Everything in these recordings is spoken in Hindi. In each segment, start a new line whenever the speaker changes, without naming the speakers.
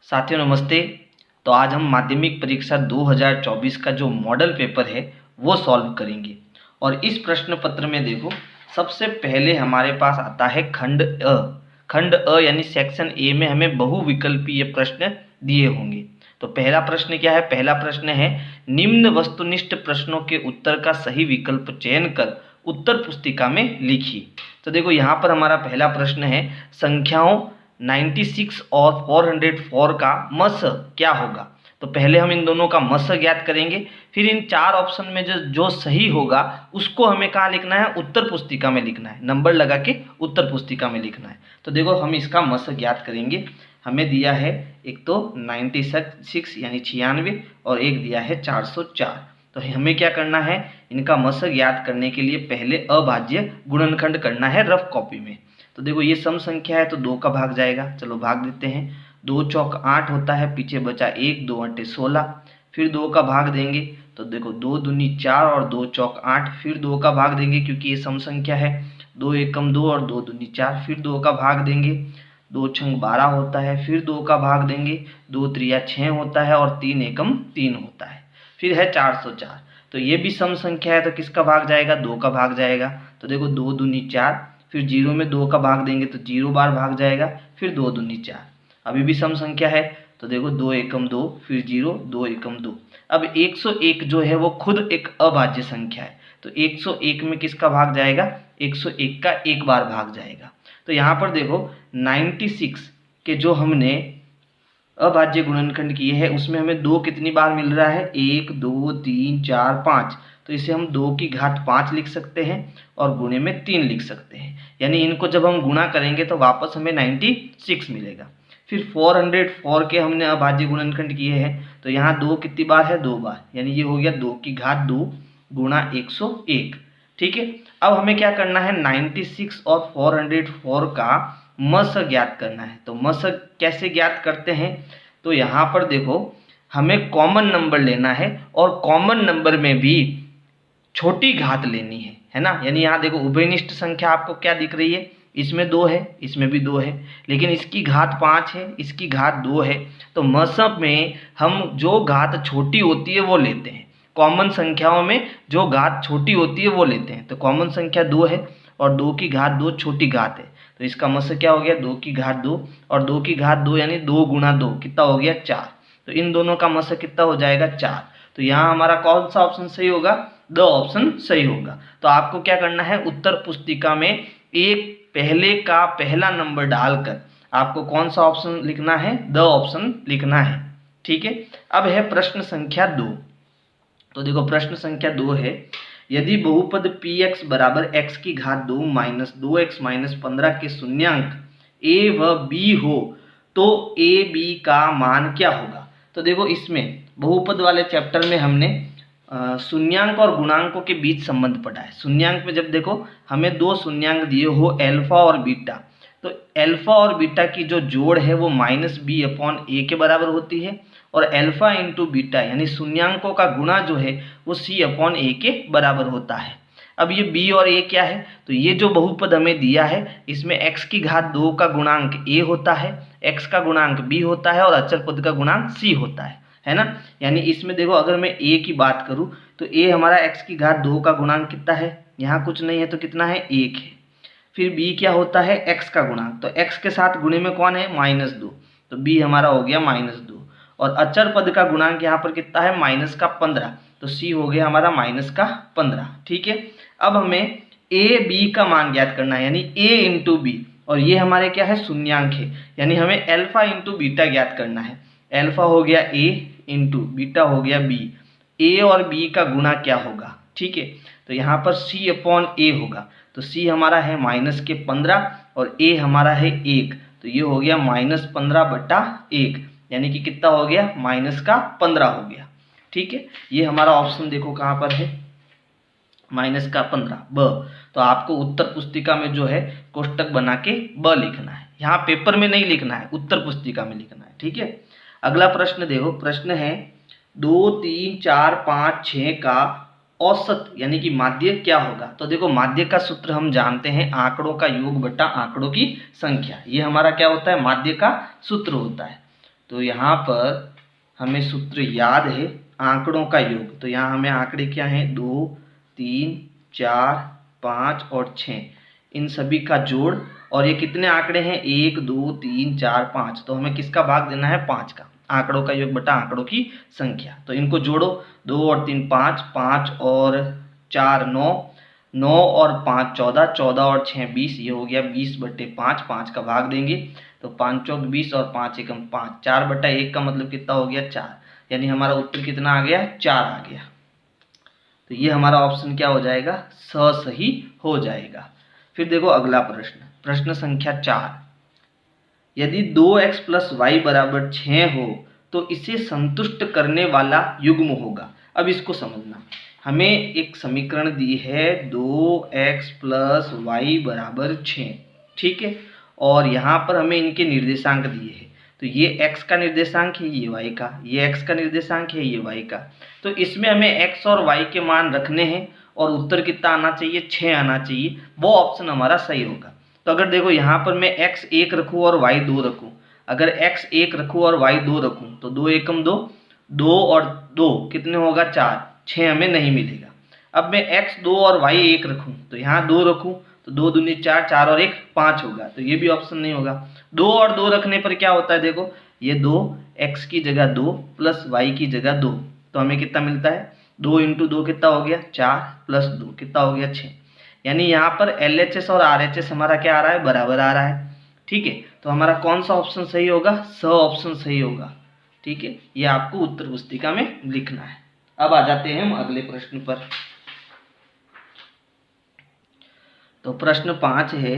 साथियों नमस्ते। तो आज हम माध्यमिक परीक्षा 2024 का जो मॉडल पेपर है वो सॉल्व करेंगे। और इस प्रश्न पत्र में देखो, सबसे पहले हमारे पास आता है खंड अ। खंड अ यानी सेक्शन ए में हमें बहुविकल्पीय प्रश्न दिए होंगे। तो पहला प्रश्न क्या है? पहला प्रश्न है निम्न वस्तुनिष्ठ प्रश्नों के उत्तर का सही विकल्प चयन कर उत्तर पुस्तिका में लिखिए। तो देखो यहाँ पर हमारा पहला प्रश्न है संख्याओं 96 और 404 का मस क्या होगा। तो पहले हम इन दोनों का मस ज्ञात करेंगे, फिर इन चार ऑप्शन में जो जो सही होगा उसको हमें कहाँ लिखना है? उत्तर पुस्तिका में लिखना है, नंबर लगा के उत्तर पुस्तिका में लिखना है। तो देखो हम इसका मस ज्ञात करेंगे। हमें दिया है एक तो 96 यानी 96 और एक दिया है 404। तो हमें क्या करना है? इनका मस ज्ञात करने के लिए पहले अभाज्य गुणनखंड करना है रफ कॉपी में। तो देखो ये सम संख्या है तो 2 का भाग जाएगा, चलो भाग देते हैं। 2 चौक 8 होता है, पीछे बचा 1, 2 अट्ठे 16। फिर 2 का भाग देंगे तो देखो 2 दूनी 4 और 2 चौक 8। फिर 2 का भाग देंगे क्योंकि ये सम संख्या है। 2 एकम 2 और 2 दूनी 4। फिर 2 का भाग देंगे, 2 छंग 12 होता है। फिर 2 का भाग देंगे, 2 त्रिया 6 होता है और 3 एकम 3 होता है। फिर है 404। तो ये भी सम संख्या है तो किसका भाग जाएगा? 2 का भाग जाएगा। तो देखो 2 दूनी 4, फिर 0 में 2 का भाग देंगे तो 0 बार भाग जाएगा। फिर 2 दूनी 4, अभी भी सम संख्या है तो देखो 2 एकम 2, फिर 0, 2 एकम 2। अब 101 जो है वो खुद एक अभाज्य संख्या है, तो 101 में किसका भाग जाएगा? 101 का एक बार भाग जाएगा। तो यहाँ पर देखो 96 के जो हमने अभाज्य गुणनखंड किए हैं उसमें हमें 2 कितनी बार मिल रहा है? 1, 2, 3, 4, 5। तो इसे हम 2 की घात 5 लिख सकते हैं और गुणे में 3 लिख सकते हैं। यानी इनको जब हम गुणा करेंगे तो वापस हमें 96 मिलेगा। फिर 404 के हमने अभाज्य गुणनखंड किए हैं तो यहाँ 2 कितनी बार है? 2 बार, यानी ये हो गया 2 की घात 2 गुणा 101। ठीक है, अब हमें क्या करना है? 96 और 404 का मस ज्ञात करना है। तो मस कैसे ज्ञात करते हैं? तो यहाँ पर देखो हमें कॉमन नंबर लेना है और कॉमन नंबर में भी छोटी घात लेनी है ना। यानी यहाँ देखो उभयनिष्ठ संख्या आपको क्या दिख रही है? इसमें 2 है, इसमें भी 2 है, लेकिन इसकी घात 5 है, इसकी घात 2 है। तो मसब में हम जो घात छोटी होती है वो लेते हैं। कॉमन संख्याओं में जो घात छोटी होती है वो लेते हैं। तो कॉमन संख्या 2 है और 2 की घात 2 छोटी घात है, तो इसका मस क्या हो गया? 2 की घात 2 और 2 की घात 2 यानी 2 गुणा 2 कितना हो गया? 4। तो इन दोनों का मस कितना हो जाएगा? 4। तो यहाँ हमारा कौन सा ऑप्शन सही होगा? द ऑप्शन सही होगा। तो आपको क्या करना है? उत्तर पुस्तिका में एक पहले का पहला नंबर डालकर आपको कौन सा ऑप्शन लिखना है? द ऑप्शन लिखना है। ठीक है, अब है प्रश्न संख्या 2। तो देखो प्रश्न संख्या 2 है यदि बहुपद px बराबर x की घात 2 माइनस 2x माइनस 15 के शून्यांक a व b हो तो a b का मान क्या होगा। तो देखो इसमें बहुपद वाले चैप्टर में हमने शून्यांक और गुणांकों के बीच संबंध पढ़ा है। शून्यांक में जब देखो हमें 2 शून्यांक दिए हो अल्फा और बीटा, तो अल्फा और बीटा की जो जोड़ है वो माइनस बी अपॉन ए के बराबर होती है और अल्फा इंटू बीटा यानी शून्यांकों का गुणा जो है वो सी अपॉन ए के बराबर होता है। अब ये बी और ए क्या है? तो ये जो बहुपद हमें दिया है इसमें x की घात 2 का गुणांक a होता है, x का गुणांक b होता है और अचर पद का गुणांक c होता है ना। यानी इसमें देखो अगर मैं a की बात करूं तो a हमारा x की घात 2 का गुणांक कितना है? यहाँ कुछ नहीं है तो कितना है? 1 है। फिर b क्या होता है? x का गुणांक, तो x के साथ गुणे में कौन है? -2, तो b हमारा हो गया -2। और अचर पद का गुणांक यहाँ पर कितना है? -15, तो c हो गया हमारा -15। ठीक है, अब हमें a b का मान ज्ञात करना है यानी a इंटू बी, और ये हमारे क्या है? शून्यांक है, यानी हमें अल्फा इंटू बीटा ज्ञात करना है। अल्फा हो गया a इंटू बीटा हो गया b। a और b का गुणा क्या होगा? ठीक है, तो यहाँ पर c अपॉन a होगा, तो c हमारा है -15 और a हमारा है 1, तो ये हो गया -15/1, यानी कि कितना हो गया? -15 हो गया। ठीक है, ये हमारा ऑप्शन देखो कहाँ पर है? -15 ब। तो आपको उत्तर पुस्तिका में जो है कोष्टक बना के ब लिखना है, यहाँ पेपर में नहीं लिखना है, उत्तर पुस्तिका में लिखना है। ठीक है, अगला प्रश्न देखो, प्रश्न है 2, 3, 4, 5, 6 का औसत यानी कि माध्य क्या होगा। तो देखो माध्य का सूत्र हम जानते हैं, आंकड़ों का योग बटा आंकड़ों की संख्या। ये हमारा क्या होता है? माध्य का सूत्र होता है। तो यहाँ पर हमें सूत्र याद है आंकड़ों का योग। तो यहाँ हमें आंकड़े क्या हैं, 2, 3, 4, 5 और 6, इन सभी का जोड़। और ये कितने आंकड़े हैं, 1, 2, 3, 4, 5। तो हमें किसका भाग देना है, 5 का। आंकड़ों का योग बटा आंकड़ों की संख्या। तो इनको जोड़ो, 2 और 3 5, 5 और 4 9, 9 और 5 14, 14 और 6 20, ये हो गया 20/5। 5 का भाग देंगे तो 5 चौक 20 और 5 एकम 5, 4/1 का मतलब कितना हो गया, 4। यानी हमारा उत्तर कितना आ गया, 4 आ गया। तो ये हमारा ऑप्शन क्या हो जाएगा, स सही हो जाएगा। फिर देखो अगला प्रश्न, प्रश्न संख्या 4। यदि 2x + y = 6 हो तो इसे संतुष्ट करने वाला युग्म होगा। अब इसको समझना, हमें एक समीकरण दी है 2x + y = 6, ठीक है। और यहाँ पर हमें इनके निर्देशांक दिए हैं। तो ये x का निर्देशांक है, ये y का, ये x का निर्देशांक है, ये y का। तो इसमें हमें x और y के मान रखने हैं और उत्तर कितना आना चाहिए, 6 आना चाहिए। वो ऑप्शन हमारा सही होगा। तो अगर देखो यहाँ पर मैं x 1 रखूँ और y 2 रखूँ, अगर x 1 रखूँ और y 2 रखूँ तो 2 एकम 2, 2 और 2 कितने होगा, 4, 6 हमें नहीं मिलेगा। अब मैं x 2 और y 1 रखूँ तो यहाँ 2 रखूँ तो 2 दूनी 4, 4 और 1 5 होगा। तो ये भी ऑप्शन नहीं होगा। 2 और 2 रखने पर क्या होता है, देखो ये 2 x की जगह 2 + y की जगह 2, तो हमें कितना मिलता है, 2 × 2 कितना हो गया, 4 + 2 कितना हो गया, 6। यानी यहाँ पर LHS और RHS हमारा क्या आ रहा है, बराबर आ रहा है, ठीक है। तो हमारा कौन सा ऑप्शन सही होगा, स ऑप्शन सही होगा, ठीक है। ये आपको उत्तर पुस्तिका में लिखना है। अब आ जाते हैं हम अगले प्रश्न पर। तो प्रश्न 5 है,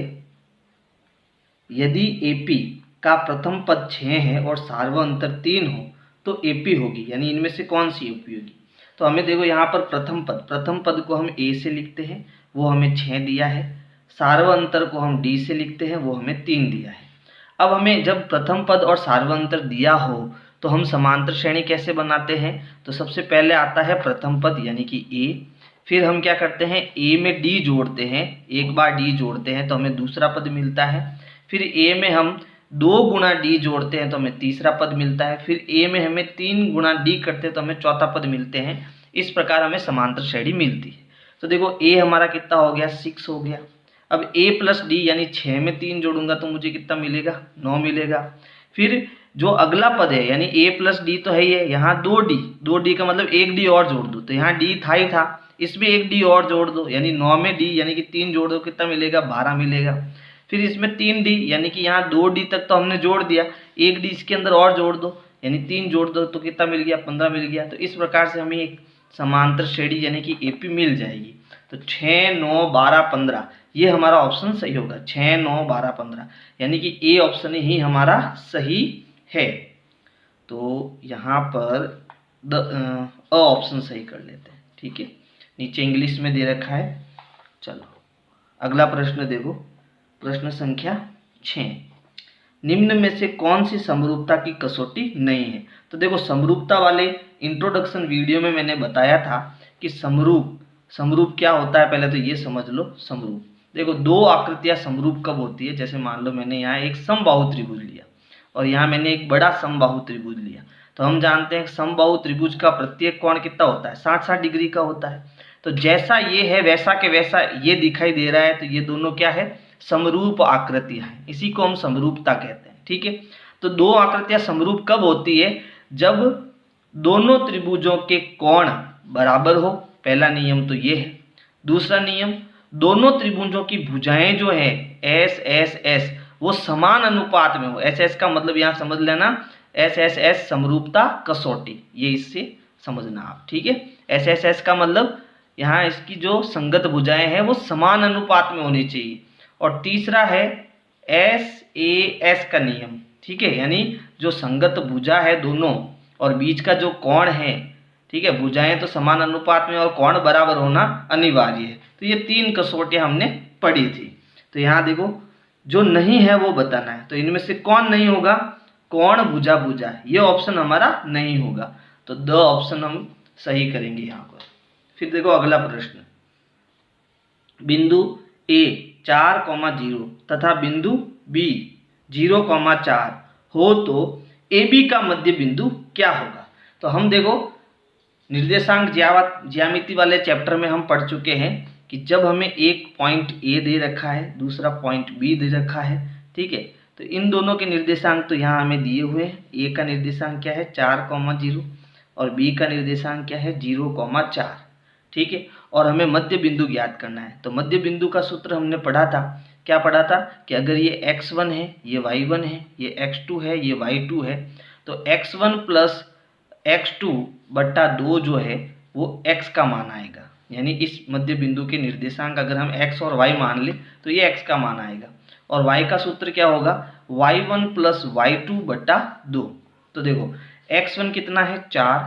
यदि AP का प्रथम पद 6 है और सार्वअंतर 3 हो तो AP होगी, यानी इनमें से कौन सी AP होगी। तो हमें देखो यहाँ पर प्रथम पद को हम A से लिखते हैं, वो हमें 6 दिया है। सार्वअंतर को हम D से लिखते हैं, वो हमें 3 दिया है। अब हमें जब प्रथम पद और सार्वअंतर दिया हो तो हम समांतर श्रेणी कैसे बनाते हैं। तो सबसे पहले आता है प्रथम पद यानी कि A, फिर हम क्या करते हैं, A में D जोड़ते हैं, एक बार D जोड़ते हैं तो हमें दूसरा पद मिलता है। फिर A में हम 2 × D जोड़ते हैं तो हमें तीसरा पद मिलता है। फिर A में हमें 3 × D करते हैं तो हमें चौथा पद मिलते हैं। इस प्रकार हमें समांतर श्रेणी मिलती है। तो देखो A हमारा कितना हो गया, 6 हो गया। अब A + D यानी 6 में 3 जोड़ूंगा तो मुझे कितना मिलेगा, 9 मिलेगा। फिर जो अगला पद है यानी A + D तो है ही है, यहाँ 2D, 2D का मतलब 1 D और जोड़ दो, तो यहाँ D था ही था, इसमें 1 D और जोड़ दो, यानी 9 में D यानी कि 3 जोड़ दो, कितना मिलेगा, 12 मिलेगा। फिर इसमें 3D यानी कि यहाँ 2D तक तो हमने जोड़ दिया, 1 D इसके अंदर और जोड़ दो, यानी 3 जोड़ दो तो कितना मिल गया, 15 मिल गया। तो इस प्रकार से हमें एक समांतर श्रेणी यानी कि AP मिल जाएगी। तो 6 9 12 15 ये हमारा ऑप्शन सही होगा, 6 9 12 15, यानी कि A ऑप्शन ही हमारा सही है। तो यहाँ पर अ ऑप्शन सही कर लेते हैं, ठीक है। नीचे इंग्लिश में दे रखा है। चलो अगला प्रश्न देखो, प्रश्न संख्या 6, निम्न में से कौन सी समरूपता की कसौटी नहीं है। तो देखो समरूपता वाले इंट्रोडक्शन वीडियो में मैंने बताया था कि समरूप क्या होता है, पहले तो ये समझ लो। समरूप देखो, दो आकृतियां समरूप कब होती है, जैसे मान लो मैंने यहाँ एक समबाहु त्रिभुज लिया और यहाँ मैंने एक बड़ा समबाहु त्रिभुज लिया। तो हम जानते हैं समबाहु त्रिभुज का प्रत्येक कोण कितना होता है, 60-60 डिग्री का होता है। तो जैसा ये है वैसा के वैसा ये दिखाई दे रहा है, तो ये दोनों क्या है, समरूप आकृतियां हैं। इसी को हम समरूपता कहते हैं, ठीक है। तो दो आकृतियां समरूप कब होती है, जब दोनों त्रिभुजों के कोण बराबर हो, पहला नियम तो ये है। दूसरा नियम, दोनों त्रिभुजों की भुजाएं जो है एस एस एस वो समान अनुपात में हो। एस एस का मतलब यहाँ समझ लेना, एस एस एस समरूपता कसौटी, ये इससे समझना आप, ठीक है। एस एस एस का मतलब यहाँ इसकी जो संगत भुजाएं हैं वो समान अनुपात में होनी चाहिए। और तीसरा है एस ए एस का नियम, ठीक है, यानी जो संगत भुजा है दोनों और बीच का जो कोण है, ठीक है, भुजाएं तो समान अनुपात में और कोण बराबर होना अनिवार्य है। तो ये 3 कसौटियां हमने पढ़ी थी। तो यहाँ देखो जो नहीं है वो बताना है। तो इनमें से कौन नहीं होगा, कोण भुजा भुजा, ये ऑप्शन हमारा नहीं होगा। तो द ऑप्शन हम सही करेंगे यहाँ पर। फिर देखो अगला प्रश्न, बिंदु A 4, 0 तथा बिंदु B 0, 4 हो तो ए बी का मध्य बिंदु क्या होगा। तो हम देखो निर्देशांक ज्यामिति वाले चैप्टर में हम पढ़ चुके हैं कि जब हमें एक पॉइंट ए दे रखा है, दूसरा पॉइंट बी दे रखा है, ठीक है, तो इन दोनों के निर्देशांक तो यहाँ हमें दिए हुए हैं। ए का निर्देशांक क्या है 4,0 और बी का निर्देशांक क्या है 0,4, ठीक है। और हमें मध्य बिंदु ज्ञात करना है। तो मध्य बिंदु का सूत्र हमने पढ़ा था, क्या पढ़ा था कि अगर ये x1 है, ये y1 है, ये x2 है, ये y2 है, तो x1 प्लस x2 बट्टा 2 जो है वो x का मान आएगा। यानी इस मध्य बिंदु के निर्देशांक अगर हम x और y मान ले तो ये x का मान आएगा। और y का सूत्र क्या होगा y1 प्लस y2 बट्टा 2। तो देखो x1 कितना है 4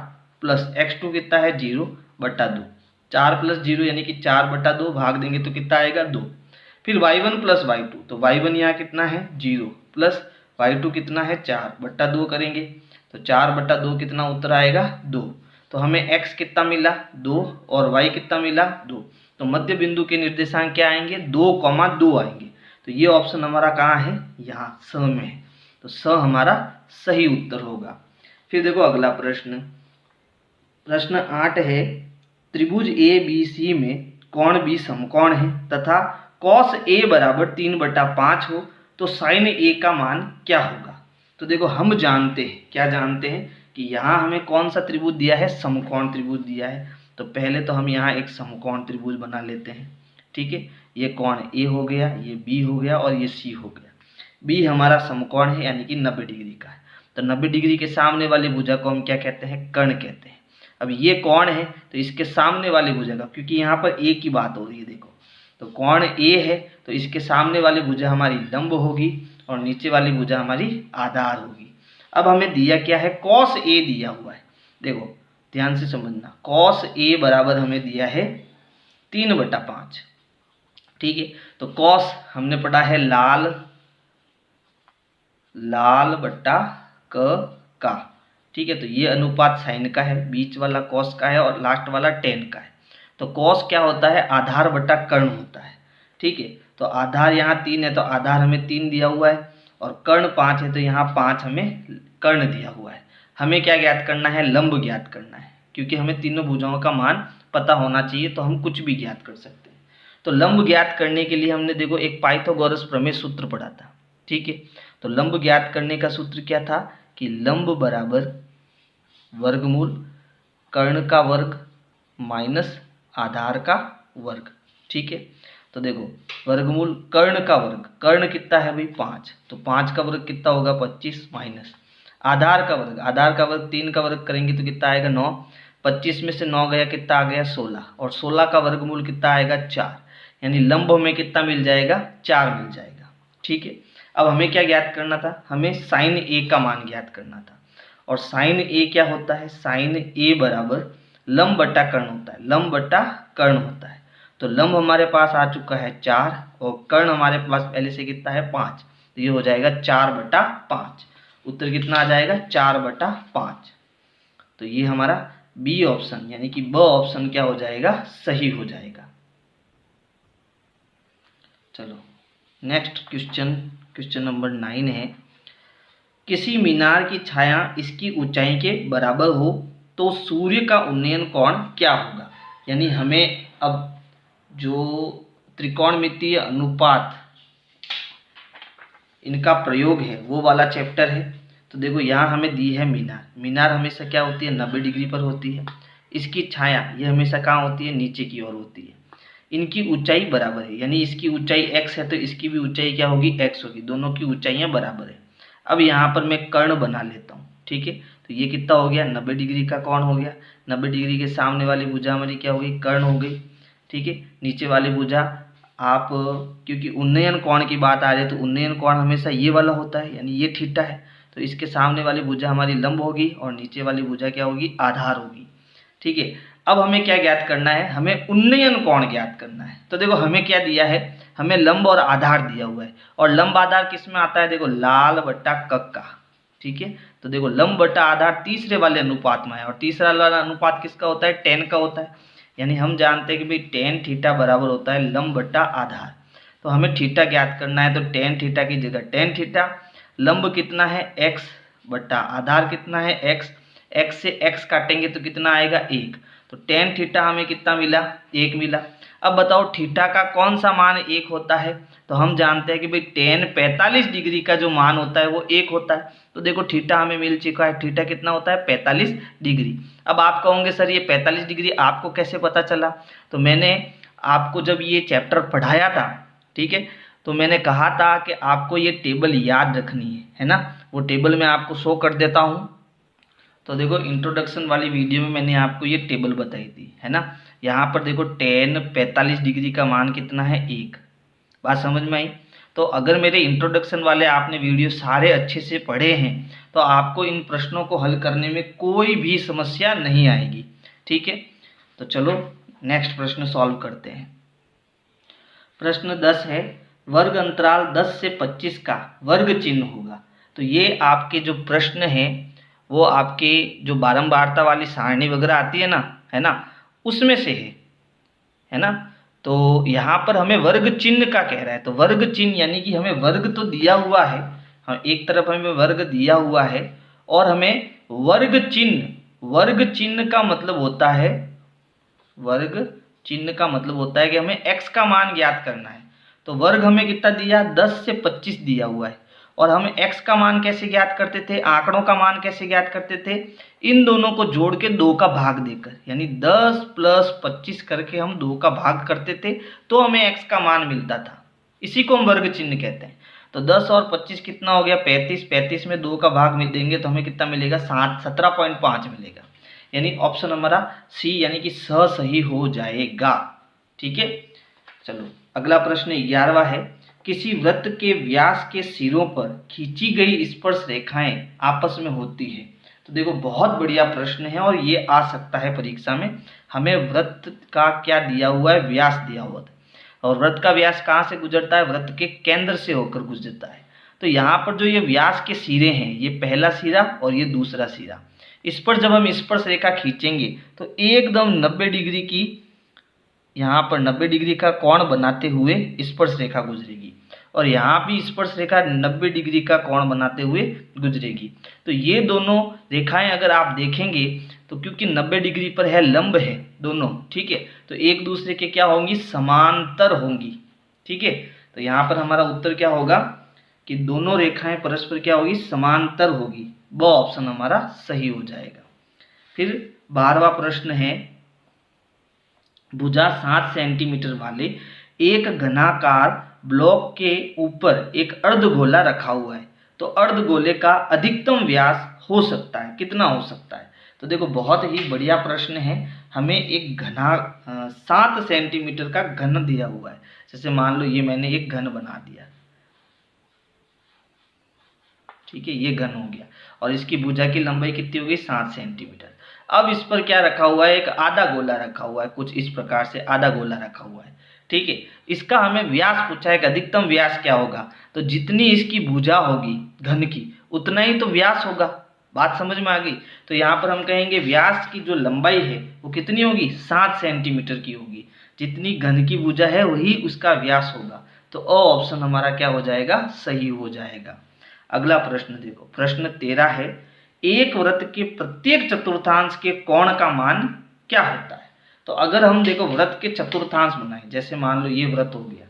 प्लस x2 कितना है 0 बट्टा 2। 4 प्लस 0 यानी कि 4 बट्टा 2 भाग देंगे तो कितना आएगा 2। फिर y1 प्लस y2, तो y1 यहाँ कितना है 0 प्लस y2 कितना है 4 बट्टा 2 करेंगे तो 4 बट्टा 2 कितना उत्तर आएगा 2। तो हमें x कितना मिला 2 और y कितना मिला 2। तो मध्य बिंदु के निर्देशांक क्या आएंगे 2,2 आएंगे। तो ये ऑप्शन हमारा कहाँ है यहाँ स में है। तो स हमारा सही उत्तर होगा। फिर देखो अगला प्रश्न, प्रश्न 8 है त्रिभुज ए बी सी में कोण बी समकोण है तथा कॉस ए बराबर 3/5 हो तो साइन ए का मान क्या होगा। तो देखो हम जानते हैं, क्या जानते हैं कि यहाँ हमें कौन सा त्रिभुज दिया है समकोण त्रिभुज दिया है। तो पहले तो हम यहाँ एक समकोण त्रिभुज बना लेते हैं, ठीक है। ये कोण ए हो गया, ये बी हो गया और ये सी हो गया। बी हमारा समकोण है यानी कि 90 डिग्री का है। तो 90 डिग्री के सामने वाली भुजा को हम क्या कहते हैं कर्ण कहते हैं। अब ये कोण है तो इसके सामने वाली भुजा का, क्योंकि यहाँ पर ए की बात हो रही है, देखो तो कोण ए है तो इसके सामने वाली भुजा हमारी लंब होगी और नीचे वाली भुजा हमारी आधार होगी। अब हमें दिया क्या है कॉस ए दिया हुआ है, देखो ध्यान से समझना, कॉस ए बराबर हमें दिया है 3/5, ठीक है। तो कॉस हमने पढ़ा है लाल, लाल बट्टा का, ठीक है। तो ये अनुपात साइन का है, बीच वाला कॉस का है और लास्ट वाला टेन का है। तो कॉस क्या होता है आधार बट्टा कर्ण होता है, ठीक है। तो आधार यहाँ 3 है तो आधार हमें 3 दिया हुआ है और कर्ण 5 है तो यहाँ 5 हमें कर्ण दिया हुआ है। हमें क्या ज्ञात करना है लंब ज्ञात करना है, क्योंकि हमें तीनों भुजाओं का मान पता होना चाहिए तो हम कुछ भी ज्ञात कर सकते हैं। तो लंब ज्ञात करने के लिए हमने देखो एक पाइथागोरस प्रमेय सूत्र पढ़ा था, ठीक है। तो लंब ज्ञात करने का सूत्र क्या था कि लंब बराबर वर्गमूल कर्ण का वर्ग माइनस आधार का वर्ग, ठीक है। तो देखो वर्गमूल कर्ण का वर्ग, कर्ण कितना है भाई 5, तो 5 का वर्ग कितना होगा 25 माइनस आधार का वर्ग, आधार का वर्ग 3 का वर्ग करेंगे तो कितना आएगा 9, 25 में से 9 गया कितना आ गया 16 और 16 का वर्गमूल कितना आएगा 4, यानी लंब हमें कितना मिल जाएगा 4 मिल जाएगा, ठीक है। अब हमें क्या ज्ञात करना था, हमें साइन ए का मान ज्ञात करना था। और साइन ए क्या होता है, साइन ए बराबर लंब बट्टा कर्ण होता है, लंब बट्टा कर्ण होता है। तो लंब हमारे पास आ चुका है 4 और कर्ण हमारे पास पहले से कितना है 5, तो ये हो जाएगा 4/5। उत्तर कितना आ जाएगा 4/5। तो ये हमारा बी ऑप्शन यानी कि ब ऑप्शन क्या हो जाएगा सही हो जाएगा। चलो नेक्स्ट क्वेश्चन, क्वेश्चन नंबर 9 है किसी मीनार की छाया इसकी ऊंचाई के बराबर हो तो सूर्य का उन्नयन कोण क्या होगा। यानी हमें अब जो त्रिकोणमितीय अनुपात इनका प्रयोग है वो वाला चैप्टर है। तो देखो यहाँ हमें दी है मीनार, मीनार हमेशा क्या होती है 90 डिग्री पर होती है। इसकी छाया ये हमेशा कहाँ होती है नीचे की ओर होती है। इनकी ऊंचाई बराबर है, यानी इसकी ऊंचाई x है तो इसकी भी ऊंचाई क्या होगी x होगी, दोनों की ऊंचाइयाँ बराबर है। अब यहाँ पर मैं कर्ण बना लेता हूँ, ठीक है। तो ये कितना हो गया 90 डिग्री का कोण हो गया, 90 डिग्री के सामने वाली भुजा हमारी क्या हो गई कर्ण हो गई, ठीक है। नीचे वाली भुजा आप क्योंकि उन्नयन कोण की बात आ रही है तो उन्नयन कोण हमेशा ये वाला होता है, यानी ये थीटा है तो इसके सामने वाली भुजा हमारी लंब होगी और नीचे वाली भुजा क्या होगी आधार होगी, ठीक है। अब हमें क्या ज्ञात करना है, हमें उन्नयन कोण ज्ञात करना है। तो देखो हमें क्या दिया है, हमें लंब और आधार दिया हुआ है और लंब आधार किस में आता है, देखो लाल बट्टा कक्का, ठीक है। तो देखो लंब बट्टा आधार तीसरे वाले अनुपात में है और तीसरा वाला अनुपात किसका होता है टेन का होता है। यानी हम जानते हैं कि भाई टेन थीटा बराबर होता है लंब बट्टा आधार। तो हमें थीटा ज्ञात करना है तो टेन थीटा की जगह टेन थीटा, लंब कितना है x बटा आधार कितना है x, x से x काटेंगे तो कितना आएगा 1, तो टेन थीटा हमें कितना मिला 1 मिला। अब बताओ थीटा का कौन सा मान 1 होता है, तो हम जानते हैं कि भाई टेन 45 डिग्री का जो मान होता है वो 1 होता है। तो देखो थीटा हमें मिल चुका है, थीटा कितना होता है 45 डिग्री। अब आप कहोगे सर ये 45 डिग्री आपको कैसे पता चला, तो मैंने आपको जब ये चैप्टर पढ़ाया था, ठीक है, तो मैंने कहा था कि आपको ये टेबल याद रखनी है ना। वो टेबल मैं आपको शो कर देता हूँ। तो देखो इंट्रोडक्शन वाली वीडियो में मैंने आपको ये टेबल बताई थी, है ना। यहाँ पर देखो टेन 45 डिग्री का मान कितना है 1, बात समझ में आई। तो अगर मेरे इंट्रोडक्शन वाले आपने वीडियो सारे अच्छे से पढ़े हैं तो आपको इन प्रश्नों को हल करने में कोई भी समस्या नहीं आएगी, ठीक है। तो चलो नेक्स्ट प्रश्न सॉल्व करते हैं। प्रश्न 10 है, वर्ग अंतराल 10 से 25 का वर्ग चिन्ह होगा। तो ये आपके जो प्रश्न है वो आपके जो बारंबारता वाली सारणी वगैरह आती है ना, उसमें से है ना। तो यहाँ पर हमें वर्ग चिन्ह का कह रहा है, तो वर्ग चिन्ह यानी कि हमें वर्ग तो दिया हुआ है, हम एक तरफ हमें वर्ग दिया हुआ है और हमें वर्ग चिन्ह का मतलब होता है, वर्ग चिन्ह का मतलब होता है कि हमें x का मान ज्ञात करना है। तो वर्ग हमें कितना दिया 10 से 25 दिया हुआ है और हम x का मान कैसे ज्ञात करते थे, आंकड़ों का मान कैसे ज्ञात करते थे, इन दोनों को जोड़ के 2 का भाग देकर, यानी 10 + 25 करके हम 2 का भाग करते थे तो हमें x का मान मिलता था। इसी को हम वर्ग चिन्ह कहते हैं। तो 10 और 25 कितना हो गया 35, 35 में 2 का भाग मिल देंगे तो हमें कितना मिलेगा 17.5 मिलेगा, यानी ऑप्शन हमारा सी यानी कि सही हो जाएगा, ठीक है। चलो अगला प्रश्न 11वां है, किसी वृत्त के व्यास के सिरों पर खींची गई स्पर्श रेखाएं आपस में होती है। तो देखो बहुत बढ़िया प्रश्न है और ये आ सकता है परीक्षा में। हमें वृत्त का क्या दिया हुआ है, व्यास दिया हुआ था, और वृत्त का व्यास कहाँ से गुजरता है, वृत्त के केंद्र से होकर गुजरता है। तो यहाँ पर जो ये व्यास के सिरे हैं, ये पहला सिरा और ये दूसरा सिरा, इस पर जब हम स्पर्श रेखा खींचेंगे तो एकदम 90 डिग्री की, यहाँ पर 90 डिग्री का कोण बनाते हुए स्पर्श रेखा गुजरेगी और यहाँ भी स्पर्श रेखा 90 डिग्री का कोण बनाते हुए गुजरेगी। तो ये दोनों रेखाएं अगर आप देखेंगे तो क्योंकि 90 डिग्री पर है, लंब है दोनों, ठीक है, तो एक दूसरे के क्या होंगी, समांतर होंगी, ठीक है। तो यहाँ पर हमारा उत्तर क्या होगा कि दोनों रेखाएं परस्पर क्या होगी, समांतर होगी, वो ऑप्शन हमारा सही हो जाएगा। फिर 12वां प्रश्न है, भुजा 7 सेंटीमीटर वाले एक घनाकार ब्लॉक के ऊपर एक अर्धगोला रखा हुआ है। तो अर्धगोले का अधिकतम व्यास हो सकता है, कितना हो सकता है। तो देखो बहुत ही बढ़िया प्रश्न है। हमें एक 7 सेंटीमीटर का घन दिया हुआ है। जैसे मान लो ये मैंने एक घन बना दिया, ठीक है, ये घन हो गया और इसकी भुजा की लंबाई कितनी होगी 7 सेंटीमीटर। अब इस पर क्या रखा हुआ है, एक आधा गोला रखा हुआ है, कुछ इस प्रकार से आधा गोला रखा हुआ है, ठीक है। इसका हमें व्यास पूछा है कि अधिकतम व्यास क्या होगा, तो जितनी इसकी भुजा होगी घन की उतना ही तो व्यास होगा, बात समझ में आ गई। तो यहाँ पर हम कहेंगे व्यास की जो लंबाई है वो कितनी होगी 7 सेंटीमीटर की होगी, जितनी घन की भुजा है वही उसका व्यास होगा। तो ऑप्शन हमारा क्या हो जाएगा, सही हो जाएगा। अगला प्रश्न देखो, प्रश्न 13 है, एक वृत्त के प्रत्येक चतुर्थांश के कोण का मान क्या होता है। तो अगर हम देखो वृत्त के चतुर्थांश बनाए, जैसे मान लो ये वृत्त हो गया,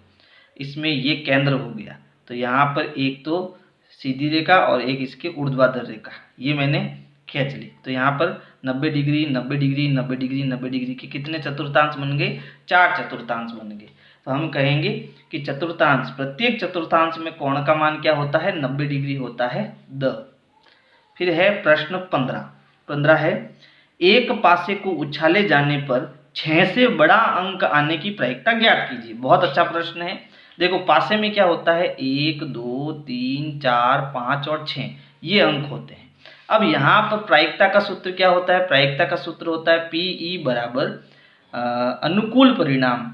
इसमें ये केंद्र हो गया, तो यहाँ पर एक तो सीधी रेखा और एक इसके ऊर्ध्वाधर रेखा ये मैंने खींच ली। तो यहाँ पर 90 डिग्री 90 डिग्री 90 डिग्री 90 डिग्री के कितने चतुर्थांश बन गए, 4 चतुर्थांश बन गए। तो हम कहेंगे कि चतुर्थांश, प्रत्येक चतुर्थांश में कोण का मान क्या होता है, 90 डिग्री होता है द। फिर है प्रश्न 15 है, एक पासे को उछाले जाने पर 6 से बड़ा अंक आने की प्रायिकता ज्ञात कीजिए। बहुत अच्छा प्रश्न है। देखो पासे में क्या होता है, 1 2 3 4 5 और 6 ये अंक होते हैं। अब यहाँ पर प्रायिकता का सूत्र क्या होता है, प्रायिकता का सूत्र होता है PE बराबर अनुकूल परिणाम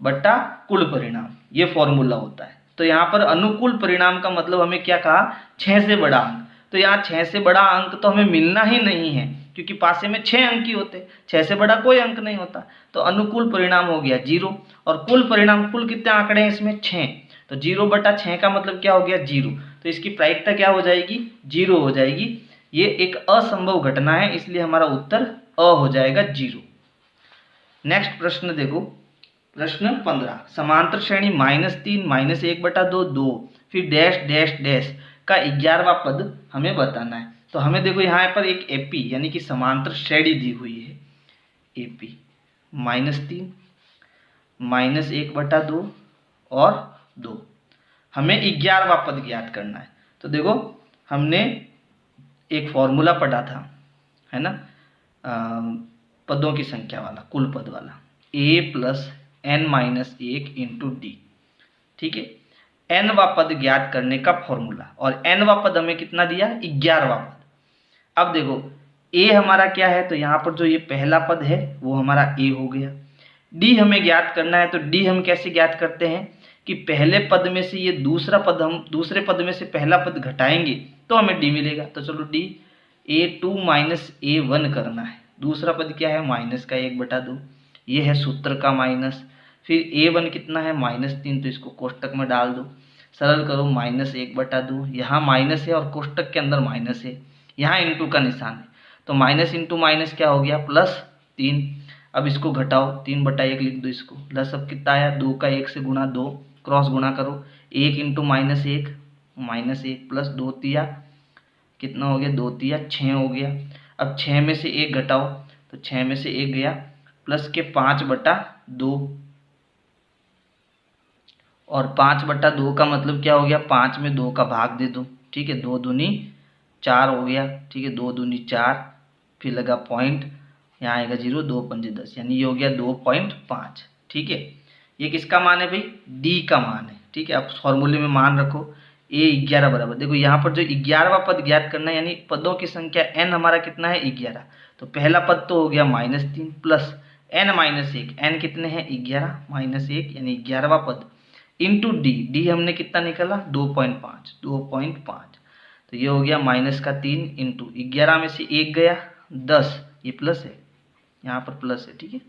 बटा कुल परिणाम, ये फॉर्मूला होता है। तो यहाँ पर अनुकूल परिणाम का मतलब हमें क्या कहा, 6 से बड़ा अंक। तो यहाँ 6 से बड़ा अंक तो हमें मिलना ही नहीं है क्योंकि पासे में 6 अंक ही होते, 6 से बड़ा कोई अंक नहीं होता। तो अनुकूल परिणाम हो गया 0 और कुल परिणाम, कुल कितने आंकड़े हैं इसमें 6, तो 0/6 का मतलब क्या हो गया 0। तो इसकी प्रायिकता क्या हो जाएगी, 0 हो जाएगी। ये एक असंभव घटना है, इसलिए हमारा उत्तर अ हो जाएगा 0। नेक्स्ट प्रश्न देखो, प्रश्न 15, समांतर श्रेणी -3 -1/2 2 फिर डैश डैश डैश का 11वां पद हमें बताना है। तो हमें देखो यहाँ पर एक एपी यानी कि समांतर श्रेणी दी हुई है, एपी -3 -1/2 और 2, हमें 11वां पद ज्ञात करना है। तो देखो हमने एक फॉर्मूला पढ़ा था, है ना, पदों की संख्या वाला, कुल पद वाला, a + n-1 इंटू डी। ठीक है, n वां पद ज्ञात करने का फॉर्मूला, और n वां पद हमें कितना दिया, 11वां पद। अब देखो a हमारा क्या है, तो यहाँ पर जो ये पहला पद है वो हमारा a हो गया। d हमें ज्ञात करना है, तो d हम कैसे ज्ञात करते हैं कि पहले पद में से ये दूसरा पद, हम दूसरे पद में से पहला पद घटाएंगे तो हमें d मिलेगा। तो चलो d a2 - a1 करना है, दूसरा पद क्या है, माइनस का 1/2, ये है सूत्र का माइनस। फिर a1 कितना है, -3, तो इसको कोष्टक में डाल दो, सरल करो, -1/2, यहाँ माइनस है और कोष्टक के अंदर माइनस है, यहाँ इंटू का निशान है, तो माइनस इंटू माइनस क्या हो गया, +3। अब इसको घटाओ, 3/1 लिख दो इसको, प्लस अब कितना आया, 2 का 1 से गुणा 2, क्रॉस गुणा करो, 1 इंटू -1 -1 प्लस 2 तिया कितना हो गया, 2 तिया 6 हो गया। अब 6 में से 1 घटाओ, तो 6 में से 1 गया, प्लस के 5/2, और 5/2 का मतलब क्या हो गया, 5 में 2 का भाग दे दो। ठीक है, 2 दूनी 4 हो गया। ठीक है, 2 दूनी 4, फिर लगा पॉइंट, यहाँ आएगा 0, 2 पंजे 10, यानी ये हो गया 2.5। ठीक है, ये किसका मान है भाई, डी का मान है। ठीक है, अब फॉर्मूले में मान रखो, a 11 बराबर, देखो यहाँ पर जो 11वां पद ज्ञात करना है, यानी पदों की संख्या n हमारा कितना है, 11। तो पहला पद तो हो गया -3 प्लस n-1, n कितने हैं, 11 -1 यानी 11वां पद इंटू डी हमने कितना निकाला, 2.5। तो ये हो गया -3 इंटू 11 में से 1 गया, 10, ये प्लस है, यहाँ पर प्लस है। ठीक है,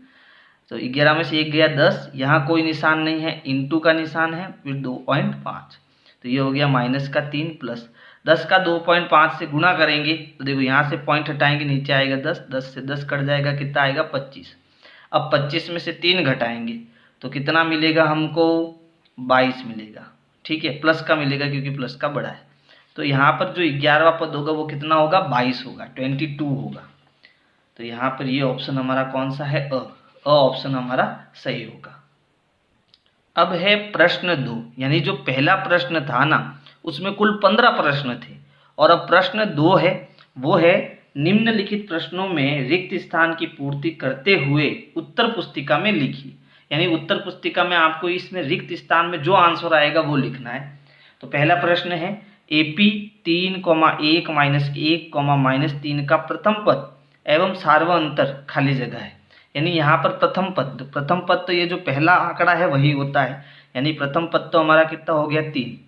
तो 11 में से 1 गया 10, यहाँ कोई निशान नहीं है, इंटू का निशान है, फिर 2.5, तो ये हो गया -3 प्लस 10 का 2.5 से गुणा करेंगे, तो देखो यहाँ से पॉइंट हटाएंगे, नीचे आएगा 10, 10 से 10 कट जाएगा, कितना आएगा, 25। अब 25 में से 3 घटाएंगे तो कितना मिलेगा हमको, 22 मिलेगा। ठीक है, प्लस का मिलेगा क्योंकि प्लस का बड़ा है, तो यहाँ पर जो 11वां पद होगा वो कितना होगा, 22 होगा, 22 होगा। तो यहाँ पर ये ऑप्शन हमारा कौन सा है, अ ऑप्शन हमारा सही होगा। अब है प्रश्न 2, यानी जो पहला प्रश्न था ना उसमें कुल 15 प्रश्न थे, और अब प्रश्न 2 है, वो है निम्नलिखित प्रश्नों में रिक्त स्थान की पूर्ति करते हुए उत्तर पुस्तिका में लिखिए। यानी उत्तर पुस्तिका में आपको इसमें रिक्त स्थान में जो आंसर आएगा वो लिखना है। तो पहला प्रश्न है, AP 3, 1 -1, -3 का प्रथम पद एवं सार्वअंतर खाली जगह है। यानी यहाँ पर प्रथम पद तो ये जो पहला आंकड़ा है वही होता है, यानी प्रथम पद तो हमारा कितना हो गया, 3।